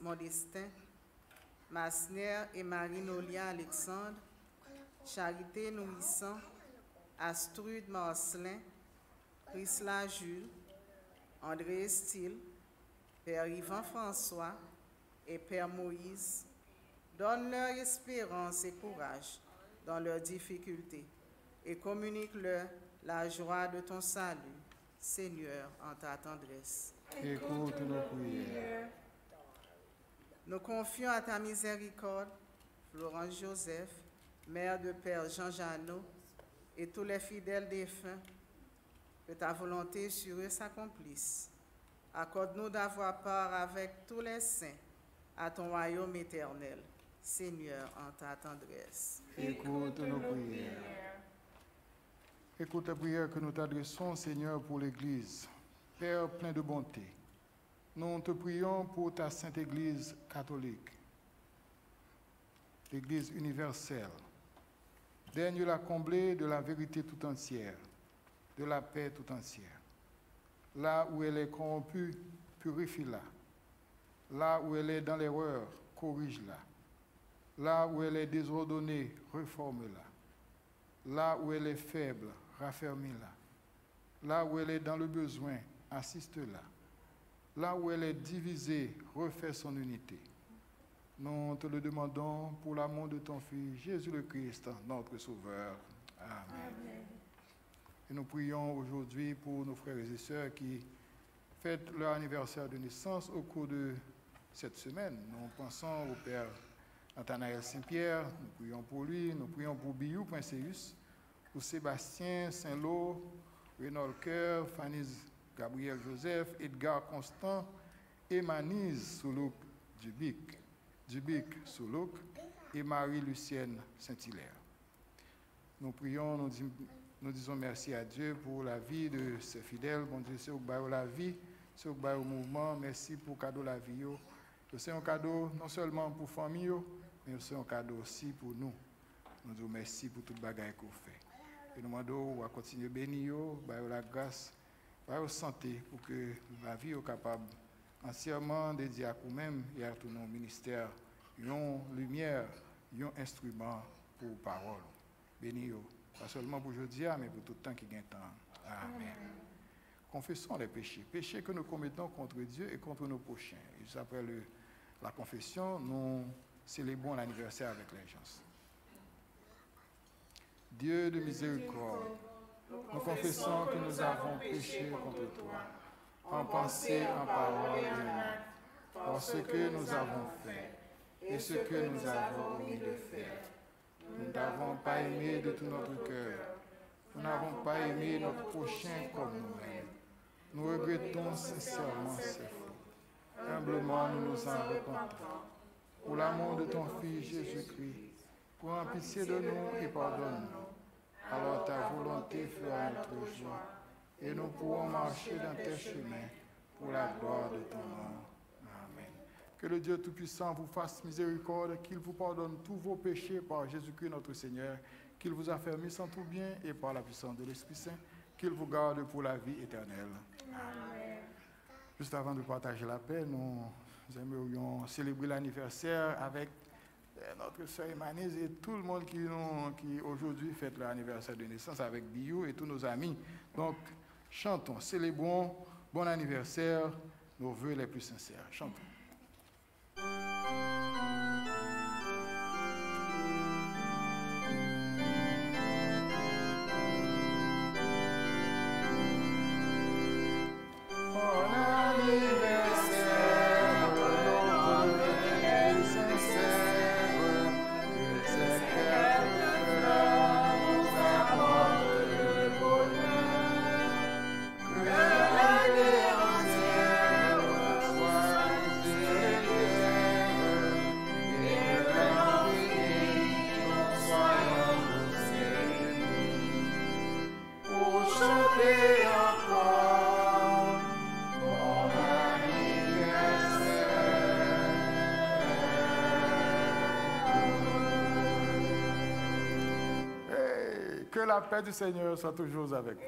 Modestin, Masner et Marie-Nolia Alexandre, Charité Nourrissant, Astrude Marcelin, Prisla Jules, André Steele, Père Yvan François et Père Moïse, donne-leur espérance et courage dans leurs difficultés et communique-leur la joie de ton salut, Seigneur, en ta tendresse. Écoute nos prières. Nous confions à ta miséricorde Florence Joseph, mère de Père Jean Janot, et tous les fidèles défunts, que ta volonté sur eux s'accomplisse. Accorde-nous d'avoir part avec tous les saints à ton royaume éternel, Seigneur, en ta tendresse. Écoute nos prières. Écoute la prière que nous t'adressons, Seigneur, pour l'Église. Père plein de bonté, nous te prions pour ta sainte Église catholique, l'Église universelle. Daigne la combler de la vérité tout entière, de la paix tout entière. Là où elle est corrompue, purifie-la. Là où elle est dans l'erreur, corrige-la. Là où elle est désordonnée, réforme-la. Là où elle est faible, raffermis-la. Là où elle est dans le besoin, assiste-la. Là où elle est divisée, refais son unité. Nous te le demandons pour l'amour de ton Fils, Jésus le Christ, notre Sauveur. Amen. Amen. Et nous prions aujourd'hui pour nos frères et sœurs qui fêtent leur anniversaire de naissance au cours de cette semaine. Nous pensons au Père Nathanaël Saint-Pierre, nous prions pour lui, nous prions pour Biou Princéus, pour Sébastien Saint-Lô, Renaud Coeur, Fanny Gabriel Joseph, Edgar Constant, Emanise Soulouk Dubic Soulouk et Marie-Lucienne Saint-Hilaire. Nous prions, nous disons merci à Dieu pour la vie de ses fidèles. Bon Dieu, c'est au bail la vie, c'est au bail au mouvement. Merci pour le cadeau de la vie. C'est un cadeau non seulement pour la famille, mais c'est un cadeau aussi pour nous. Nous disons merci pour toute bagaille qu'on fait. Et nous demandons à continuer à bénir, la grâce, la santé pour que la vie soit capable entièrement dédiée à nous-mêmes et à tous nos ministères, une lumière, un instrument pour parole. Bénis, pas seulement pour aujourd'hui, mais pour tout le temps qui gagne temps. Amen. Confessons les péchés. Péchés que nous commettons contre Dieu et contre nos prochains. Et juste après la confession, nous célébrons l'anniversaire avec les gens. Dieu de miséricorde, nous confessons que nous avons péché contre toi. en pensée, en parole et en acte, par ce que nous avons fait et ce que nous avons omis de faire. Nous n'avons pas aimé de tout notre cœur. Nous n'avons pas aimé notre prochain comme nous-mêmes. Nous regrettons sincèrement ces fautes. Humblement, nous nous en repentons. Pour l'amour de ton Fils Jésus-Christ, prends pitié de nous et pardonne-nous. Alors ta volonté fera notre joie et nous pourrons marcher dans tes chemins pour la gloire de ton nom. Amen. Que le Dieu Tout-Puissant vous fasse miséricorde, qu'il vous pardonne tous vos péchés par Jésus-Christ notre Seigneur, qu'il vous affermisse en tout bien et par la puissance de l'Esprit Saint, qu'il vous garde pour la vie éternelle. Amen. Juste avant de partager la paix, nous aimerions célébrer l'anniversaire avec notre sœur Emanise et tout le monde qui aujourd'hui fête leur anniversaire de naissance avec Biou et tous nos amis. Donc, chantons, célébrons, bon anniversaire, nos vœux les plus sincères. Chantons. Que la paix du Seigneur soit toujours avec vous.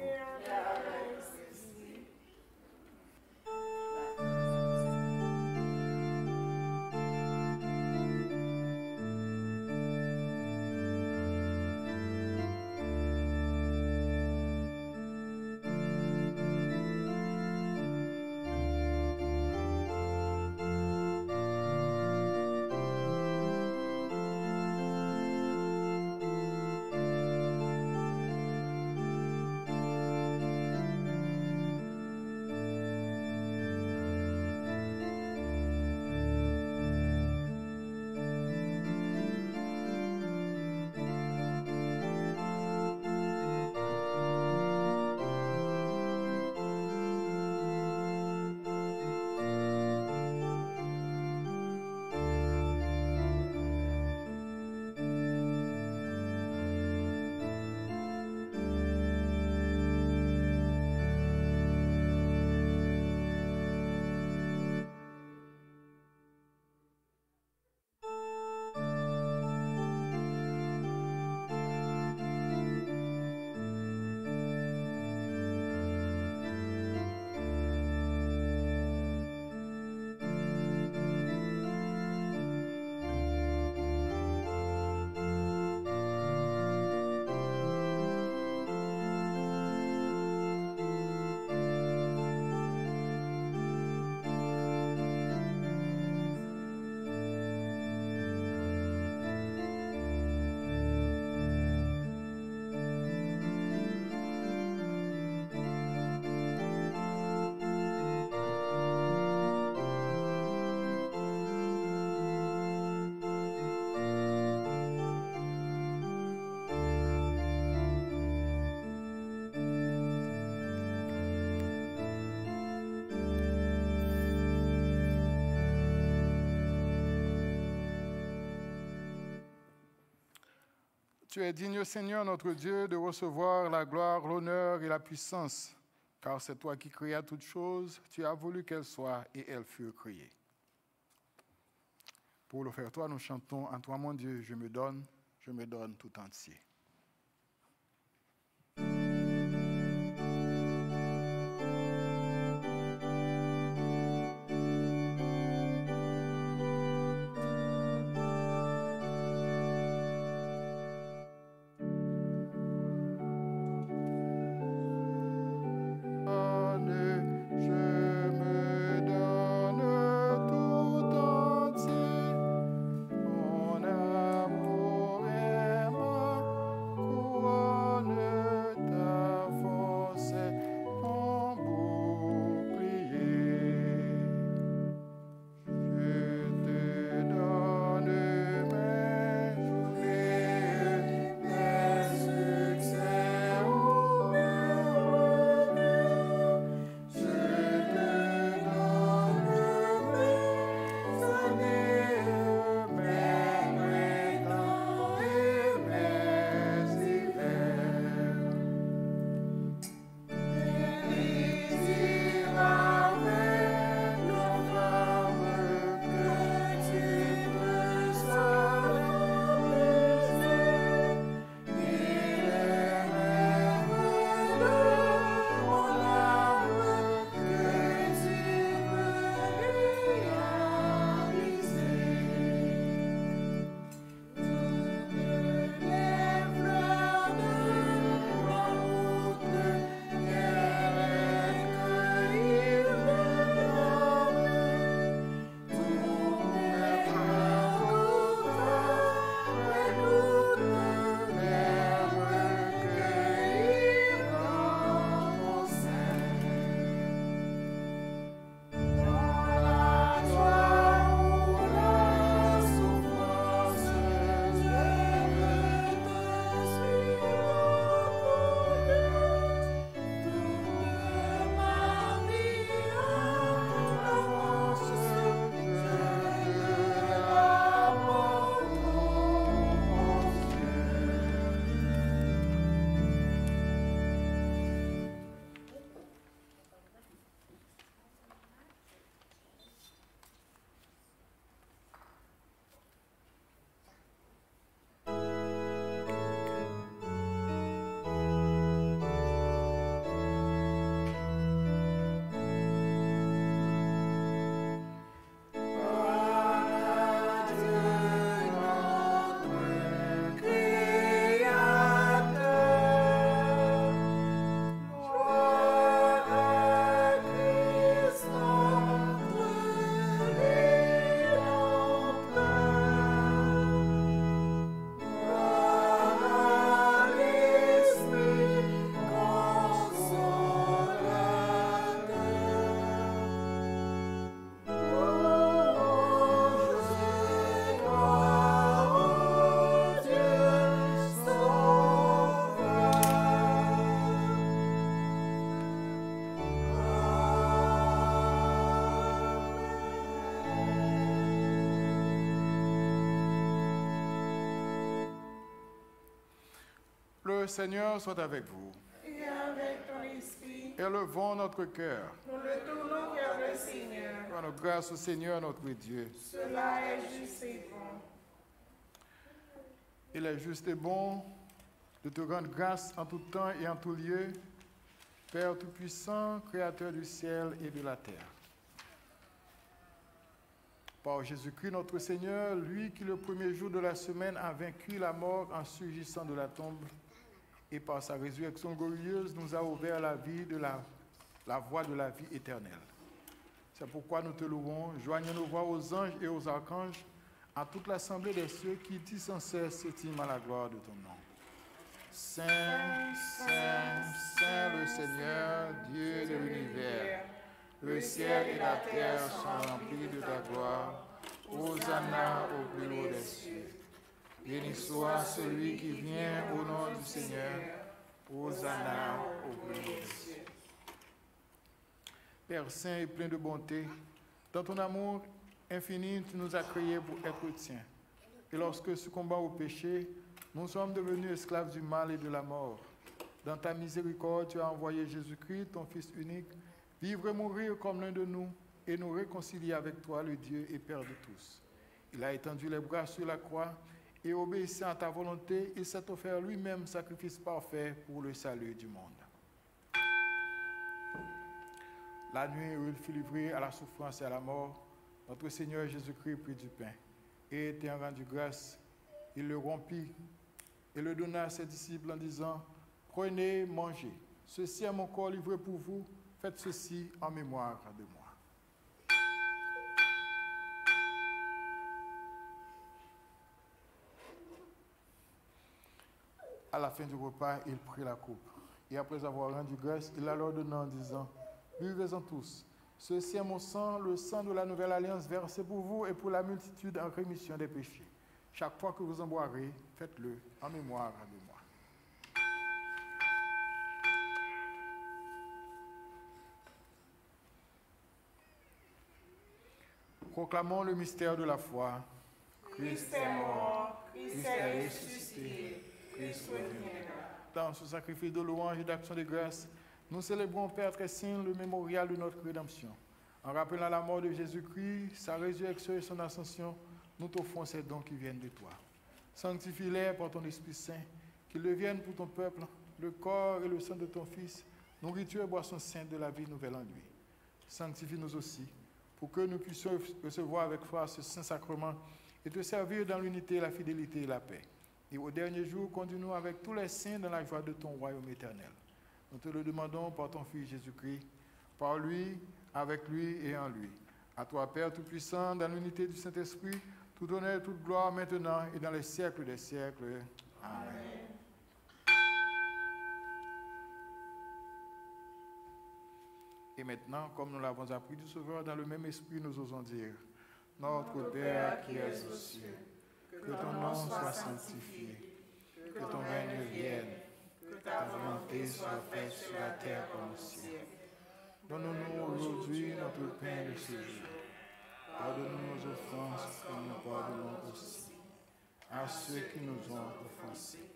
Tu es digne, Seigneur, notre Dieu, de recevoir la gloire, l'honneur et la puissance, car c'est toi qui créas toutes choses, tu as voulu qu'elles soient et elles furent créées. Pour le faire, toi, nous chantons « En toi, mon Dieu, je me donne tout entier ». Mon amour est Le Seigneur soit avec vous. Et avec ton esprit, Élevons notre cœur. nous le tournons vers le Seigneur. Rendons grâce au Seigneur notre Dieu. Cela est juste et bon. Il est juste et bon de te rendre grâce en tout temps et en tout lieu, Père Tout-Puissant, Créateur du ciel et de la terre. Par Jésus-Christ notre Seigneur, lui qui le premier jour de la semaine a vaincu la mort en surgissant de la tombe, et par sa résurrection glorieuse nous a ouvert la vie de la voie de la vie éternelle. C'est pourquoi nous te louons, joignons nos voix aux anges et aux archanges, à toute l'assemblée de ceux qui disent sans cesse s'estiment à la gloire de ton nom. Saint, Saint, Saint le Seigneur, Dieu de l'univers, le ciel et la terre sont remplis de ta gloire. Hosanna au plus haut des cieux. Béni soit celui qui vient au nom du Seigneur. Hosanna au plus haut des cieux. Père Saint et plein de bonté, dans ton amour infini, tu nous as créés pour être tiens. Et lorsque, succombant au péché, nous sommes devenus esclaves du mal et de la mort, dans ta miséricorde, tu as envoyé Jésus-Christ, ton Fils unique, vivre et mourir comme l'un de nous et nous réconcilier avec toi, le Dieu et Père de tous. Il a étendu les bras sur la croix et obéissant à ta volonté, il s'est offert lui-même sacrifice parfait pour le salut du monde. La nuit où il fut livré à la souffrance et à la mort, notre Seigneur Jésus-Christ prit du pain et ayant rendu grâce, il le rompit et le donna à ses disciples en disant, « Prenez, mangez, ceci est mon corps livré pour vous, faites ceci en mémoire de moi. » À la fin du repas, il prit la coupe et après avoir rendu grâce, il la leur donna en disant, « Buvez-en tous. Ceci est mon sang, le sang de la nouvelle alliance versé pour vous et pour la multitude en rémission des péchés. Chaque fois que vous en boirez, faites-le en mémoire de moi. » Proclamons le mystère de la foi. Christ est mort, Christ est ressuscité, Christ reviendra. Dans ce sacrifice de louange et d'action de grâce, nous célébrons, Père très saint, le mémorial de notre rédemption. En rappelant la mort de Jésus-Christ, sa résurrection et son ascension, nous t'offrons ces dons qui viennent de toi. Sanctifie-les par ton Esprit Saint, qu'ils deviennent pour ton peuple le corps et le sang de ton Fils, nourriture et boisson sainte de la vie nouvelle en lui. Sanctifie-nous aussi, pour que nous puissions recevoir avec foi ce saint sacrement et te servir dans l'unité, la fidélité et la paix. Et au dernier jour, conduis-nous avec tous les saints dans la joie de ton royaume éternel. Nous te le demandons par ton Fils Jésus-Christ, par lui, avec lui et en lui. À toi, Père Tout-Puissant, dans l'unité du Saint-Esprit, tout honneur et toute gloire maintenant et dans les siècles des siècles. Amen. Et maintenant, comme nous l'avons appris du Sauveur, dans le même esprit, nous osons dire, Notre Père qui es aux cieux, que ton nom soit sanctifié, que ton règne vienne, que ta volonté soit faite sur la terre comme au ciel. Donne-nous aujourd'hui notre pain de ce jour. Pardonne-nous nos offenses comme nous pardonnons aussi à ceux qui nous ont offensés.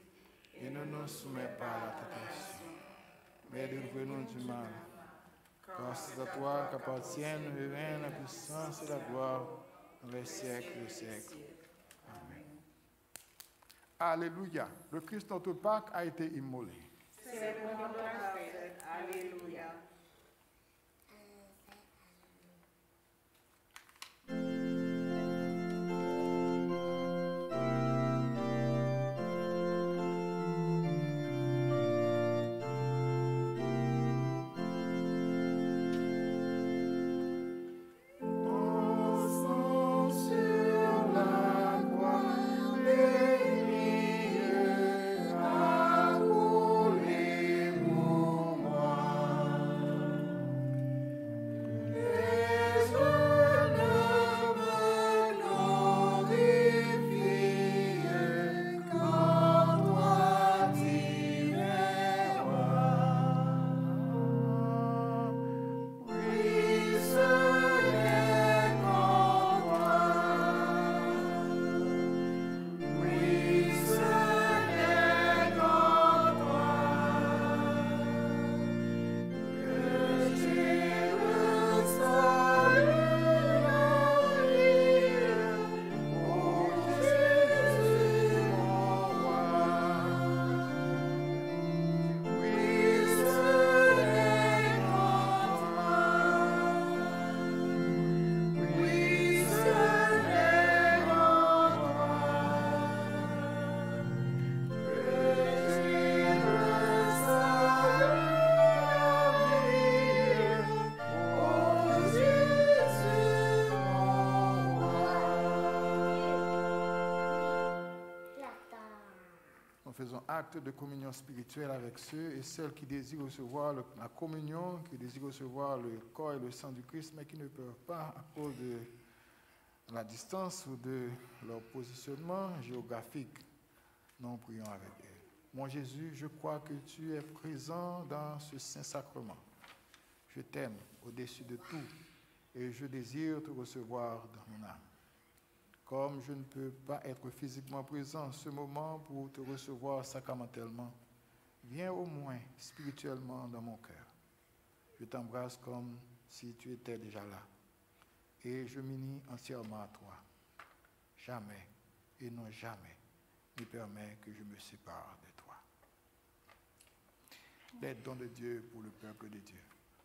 Et ne nous soumets pas à la tentation, mais délivre-nous du mal. Car c'est à toi qu'appartiennent le règne, la puissance et la gloire dans les siècles des siècles. Amen. Alléluia. Le Christ notre Pâque a été immolé. C'est le nom de la fête. Alléluia. Amen. nous faisons acte de communion spirituelle avec ceux et celles qui désirent recevoir la communion, qui désirent recevoir le corps et le sang du Christ, mais qui ne peuvent pas à cause de la distance ou de leur positionnement géographique. Nous prions avec eux. Mon Jésus, je crois que tu es présent dans ce Saint-Sacrement. Je t'aime au-dessus de tout et je désire te recevoir dans mon âme. Comme je ne peux pas être physiquement présent en ce moment pour te recevoir sacramentellement, viens au moins spirituellement dans mon cœur. Je t'embrasse comme si tu étais déjà là et je m'unis entièrement à toi. Jamais et non jamais ne permets que je me sépare de toi. Les dons de Dieu pour le peuple de Dieu.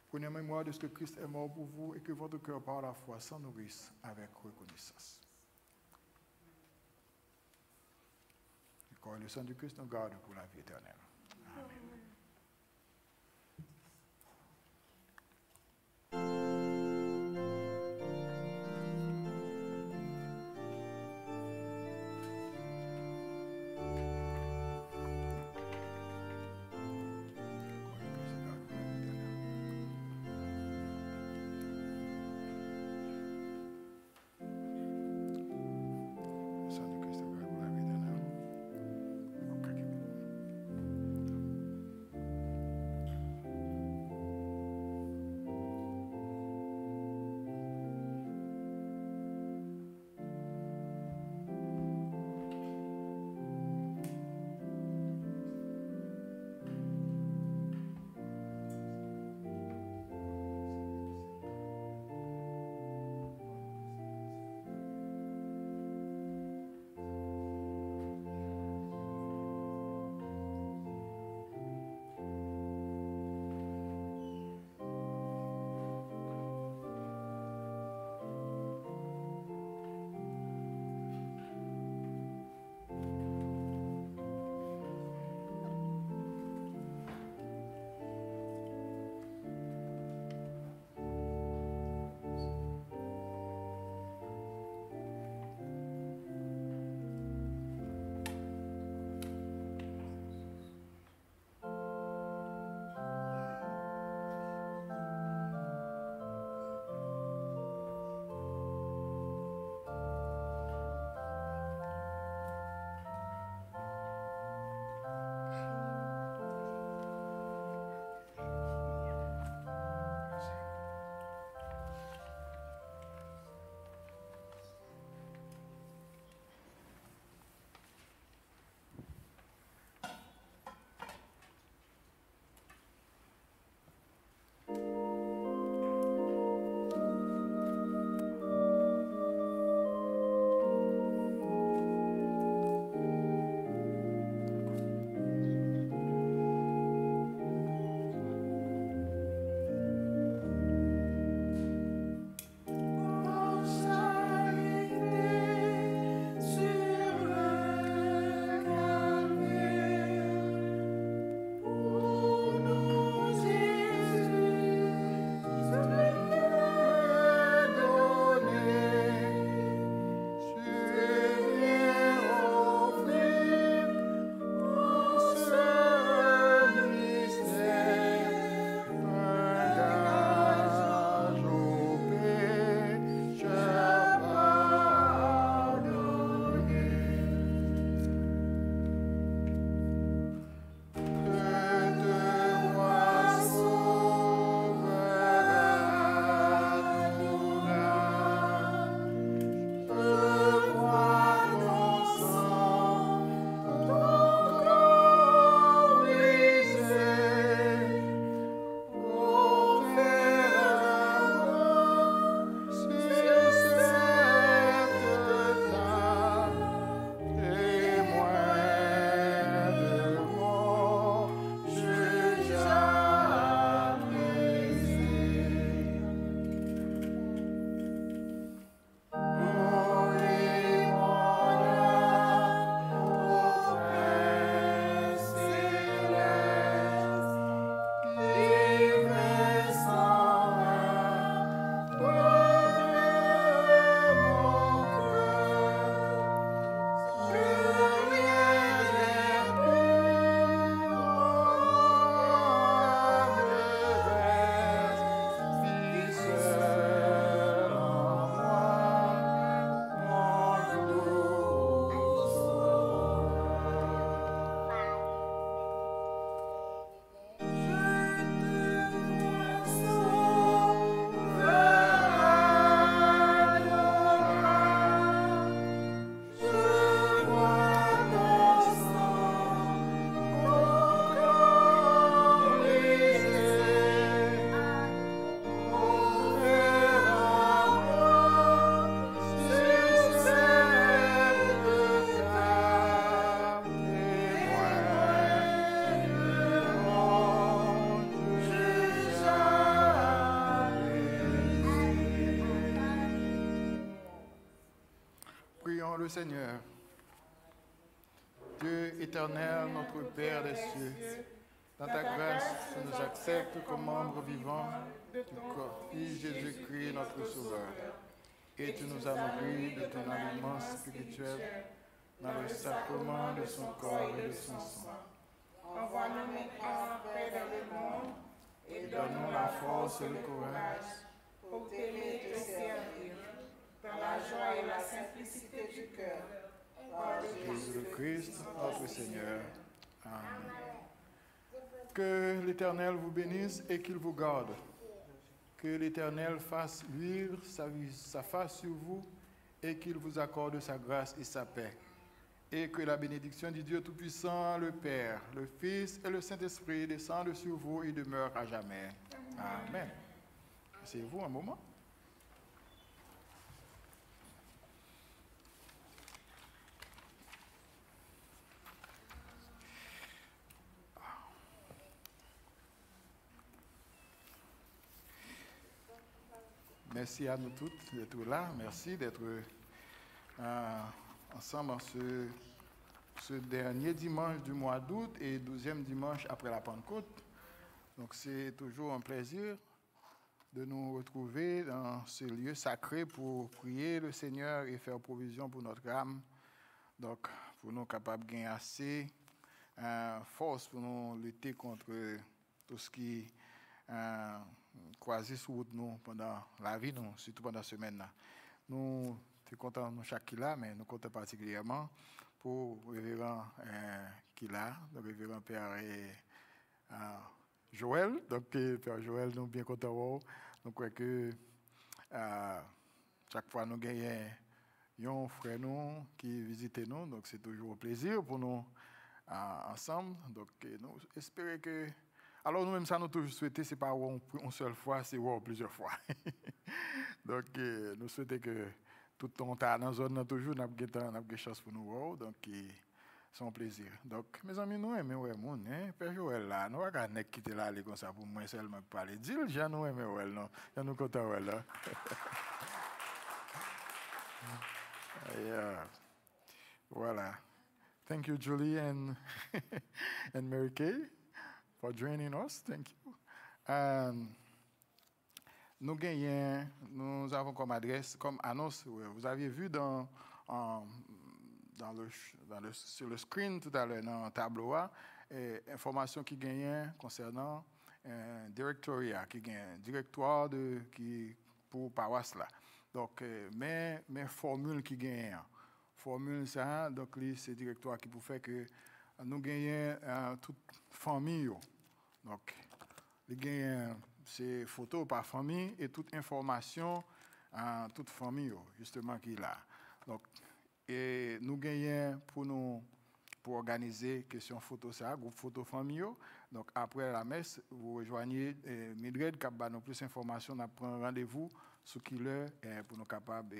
Prenez mémoire de ce que Christ est mort pour vous et que votre cœur par la foi s'en nourrisse avec reconnaissance. Le corps et le sang du Christ nous gardent pour la vie éternelle. Amen. Le sang du Christ nous garde pour la vie éternelle. le Seigneur. Dieu éternel, notre Père des cieux, dans ta grâce, tu nous acceptes comme membres vivants de ton Fils Jésus-Christ, notre Sauveur. Et tu nous as nourris de ton aliment spirituel dans le sacrement de son corps et de son sang. Envoie-nous maintenant en paix dans le monde et Donne-nous la force et le courage pour t'aimer et te servir, dans la joie et la simplicité du cœur. Par Jésus-Christ, notre Seigneur. Amen. Que l'Éternel vous bénisse et qu'il vous garde. Que l'Éternel fasse luire sa face sur vous et qu'il vous accorde sa grâce et sa paix. Et que la bénédiction du Dieu Tout-Puissant, le Père, le Fils et le Saint-Esprit descendent sur vous et demeurent à jamais. Amen. Asseyez-vous un moment. Merci à nous toutes d'être là. Merci d'être ensemble en ce dernier dimanche du mois d'août et 12e dimanche après la Pentecôte. Donc c'est toujours un plaisir de nous retrouver dans ce lieu sacré pour prier le Seigneur et faire provision pour notre âme. Donc pour nous capables de gagner assez force pour nous lutter contre tout ce qui croisé sur route nous pendant la vie, nous, surtout pendant la semaine. Là. Nous sommes contents de chaque là, mais nous comptons particulièrement pour le révérend Kila, le révérend Père Joël. Donc, Père Joël, nous sommes bien contents. Nous croyons que chaque fois nous gagnons un frère nous qui visite nous, donc c'est toujours un plaisir pour nous ensemble. Donc, nous espérons que. Alors, nous-mêmes, ça nous toujours souhaité, ce n'est pas une seule fois, c'est plusieurs fois. Donc, nous souhaitons que tout le temps, dans la zone, toujours, nous avons des chances pour nous voir. Donc, c'est un plaisir. Donc, mes amis, nous aimons le monde. Père Joël, là, nous ne pouvons pas quitter là, comme ça, pour moi seulement parler. Dis-le, j'ai nous aimons le non. J'ai nous contents, là. Yeah. Voilà. Thank you, Julie and Mary Kay. For joining us, thank you. Nous avons comme adresse, comme annonce, vous aviez vu sur le screen tout à l'heure, dans le tableau, information qui gagne concernant directoria, qui gagne directoire pour paroisse là. Donc, mes formules qui gagnent, formule ça, donc c'est directoire qui pour faire que nous gagnons toute famille. Donc, nous gagnons ces photos par famille et toute information en toute famille, justement, qui est là. Donc, et nous gagnons pour organiser question photo ça, groupe photo famille. Donc, après la messe, vous rejoignez Mildred qui a nous plus d'informations, on prend rendez-vous sur qui l'heure pour nous capables.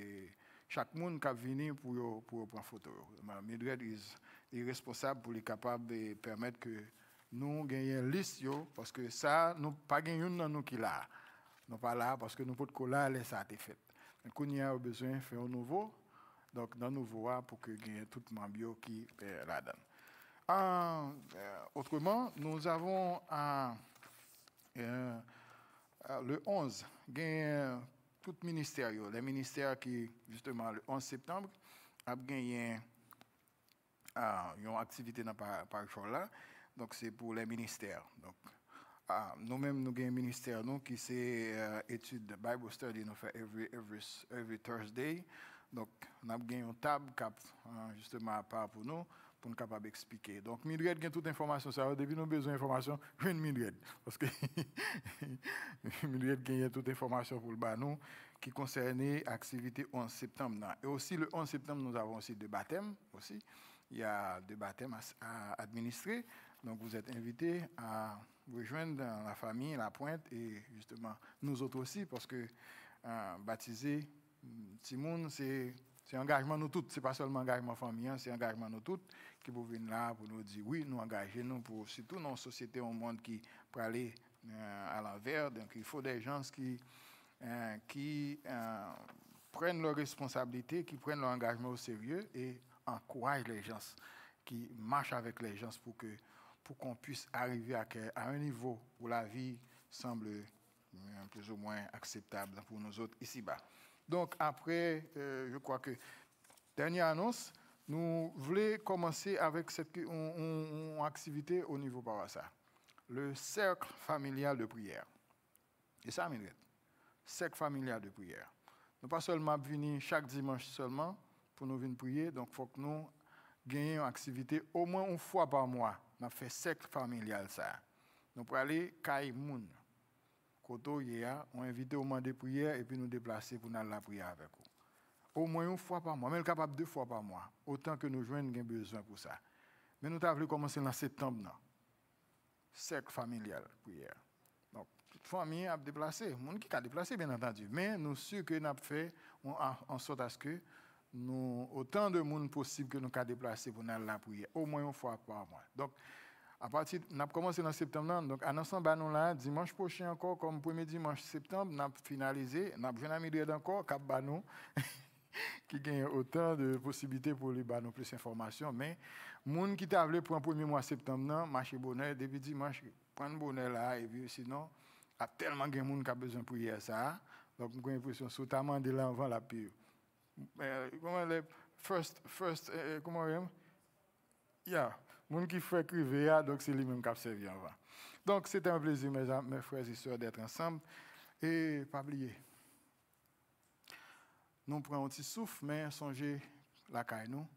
Chaque monde qui vient pour prendre photo. Mildred est responsable pour les capables de permettre que nous gagnions une liste, parce que ça, nous pas gagnons dans nous qui là. Nous pas là parce que nous pouvons coller ça a été fait. Donc, on a besoin de faire un nouveau. Donc, dans le nouveau, pour que gagne tout le monde qui est là-dedans. Autrement, nous avons le 11, gagne tout ministère, les ministères qui, justement, le 11 septembre, a gagné une activité dans le là. Donc, c'est pour les ministères. Donc, nous-mêmes, nous avons un ministère qui c'est étude de Bible study, nous fait every Thursday. Donc, nous avons une table justement à part pour nous capables d'expliquer. Donc, Mildred a toute information. Ça, au début, nous avons besoin d'informations. Je viens de Mildred. Parce que Mildred a toute information pour le banou qui concerne l'activité 11 septembre. Et aussi, le 11 septembre, nous avons aussi des baptêmes. Aussi. Il y a des baptêmes à administrer. Donc, vous êtes invités à vous rejoindre dans la famille, la pointe, et justement, nous autres aussi, parce que baptiser, Simone, c'est engagement nous tous. Ce n'est pas seulement engagement familial, c'est engagement nous tous qui vous venir là pour nous dire oui, nous engager nous pour surtout dans une société, un monde qui peut aller à l'envers. Donc, il faut des gens qui prennent leurs responsabilités, qui prennent leur engagement au sérieux et encouragent les gens, qui marchent avec les gens pour qu'on puisse arriver à un niveau où la vie semble plus ou moins acceptable pour nous autres ici-bas. Donc après, je crois que dernière annonce, nous voulons commencer avec cette activité au niveau paroissial. Le cercle familial de prière. Et ça, cercle familial de prière. Nous pas seulement venir chaque dimanche seulement pour nous venir prier, donc il faut que nous gagnions une activité au moins une fois par mois. On fait cercle familial ça. Nous pour aller Kaï Moun. Koto Yéa, on invite au moment de prière et puis nous déplacer pour aller la prière avec vous. Au moins une fois par mois, même capable 2 fois par mois, autant que nous joignons besoin pour ça. Mais nous avons commencé en septembre, non? Cercle familial, prière. Donc, toute famille a déplacé, le monde qui a déplacé, bien entendu. Mais nous sommes sûrs que nous avons fait en sorte à ce que nous, autant de monde possible que nous avons déplacé pour aller la prière, au moins une fois par mois. Donc, à partir, nous avons commencé en septembre, donc à ensemble, nous là, dimanche prochain encore, comme premier dimanche septembre, nous avons finalisé, nous avons un ami encore, Cap Banou, qui gagne autant de possibilités pour les nous plus d'informations. Mais, les gens qui t'a voulu pour un premier mois septembre, marcher bonheur, depuis dimanche, prendre bonheur là, et puis sinon, il y a tellement de gens qui ont besoin de prier ça. Donc, j'ai l'impression, notamment de là avant la pire. Comment les comment on dit? Yeah. Les gens qui font écrire, donc c'est lui-même qui a servi avant. Donc, c'était un plaisir, mes frères et sœurs, d'être ensemble. Et pas oublier. Nous prenons un petit souffle, mais songez la caille nous.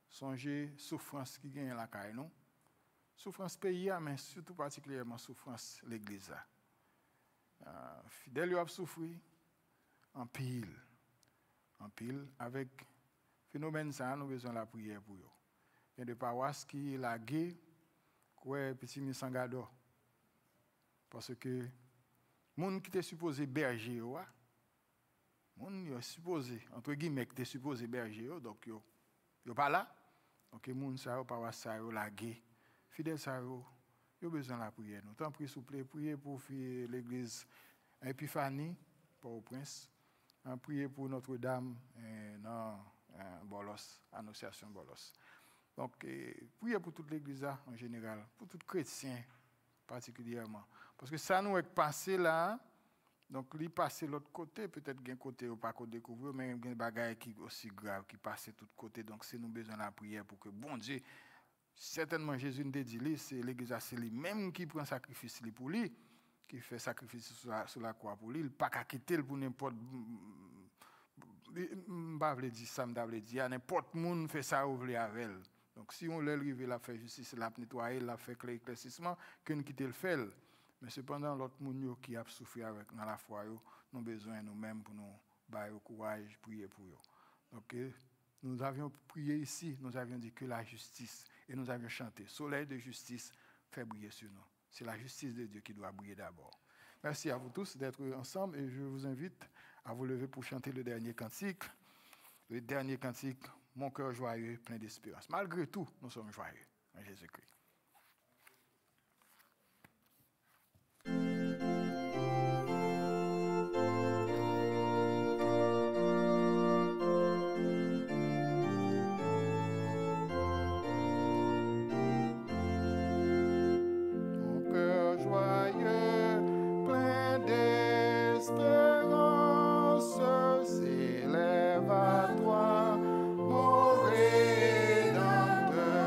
Songez souffrance qui gagne la caille nous. Souffrance pays, mais surtout particulièrement souffrance l'église. Fidèles ont souffert en pile. En pile, avec phénomène ça, nous avons besoin de la prière pour eux. Il y a des paroisses qui la gué, quoi, petit misangado. Parce que les gens qui étaient supposés berger, moun yo supposé entre guillemets que supposé berger donc yo pas là donc moun ça yo paroisse ça yo lagué fidèle ça yo besoin la prière nous tant prie s'il vous plaît prier pour l'église Épiphanie Port-au-Prince prier pour Notre-Dame dans Bolos Annonciation Bolos donc prier pour toute l'église en général pour tout chrétien particulièrement parce que ça nous est passé là. Donc, il passe de l'autre côté, peut-être qu'il y a un côté ou pas qu'on découvre, mais il y a des bagages qui sont aussi graves qui passent de tous côtés. Donc, c'est nous besoin de la prière pour que, bon Dieu, certainement Jésus nous dit, c'est l'église, c'est lui-même qui prend sacrifice pour lui, qui fait sacrifice sur la croix pour lui. Il ne peut pas quitter pour n'importe. Je ne vais pas dire ça, je vais dire, n'importe qui fait ça ou veut avec elle. Donc, si on l'arrive, la faire justice, la nettoyer, la faire éclaircissement, qu'on quitte le fait. Mais cependant, l'autre monde qui a souffert avec dans la foi, nous avons besoin nous-mêmes pour nous donner courage, prier pour eux. Donc, nous avions prié ici, nous avions dit que la justice, et nous avions chanté, soleil de justice fait briller sur nous. C'est la justice de Dieu qui doit briller d'abord. Merci à vous tous d'être ensemble et je vous invite à vous lever pour chanter le dernier cantique. Le dernier cantique, mon cœur joyeux, plein d'espérance. Malgré tout, nous sommes joyeux en Jésus-Christ. Rédempteur,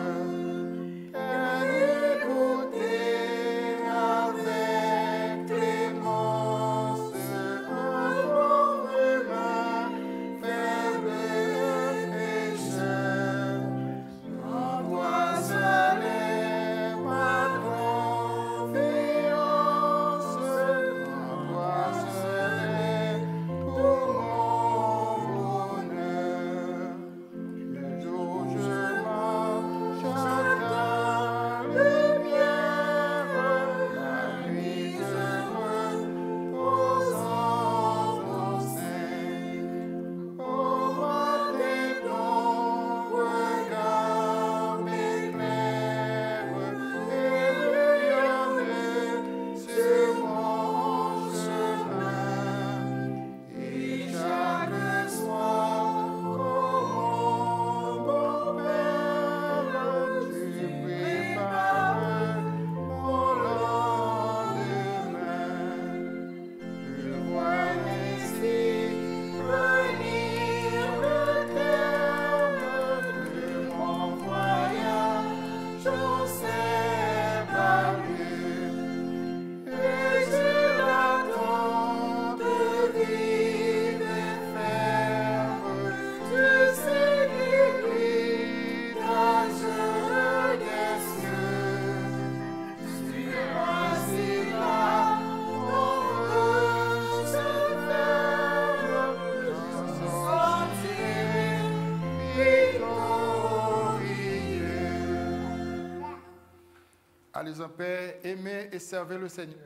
Allez en paix, aimez et servez le Seigneur.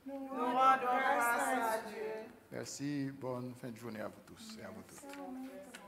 Nous rendons grâce à Dieu. Merci, bonne fin de journée à vous tous et à vous toutes.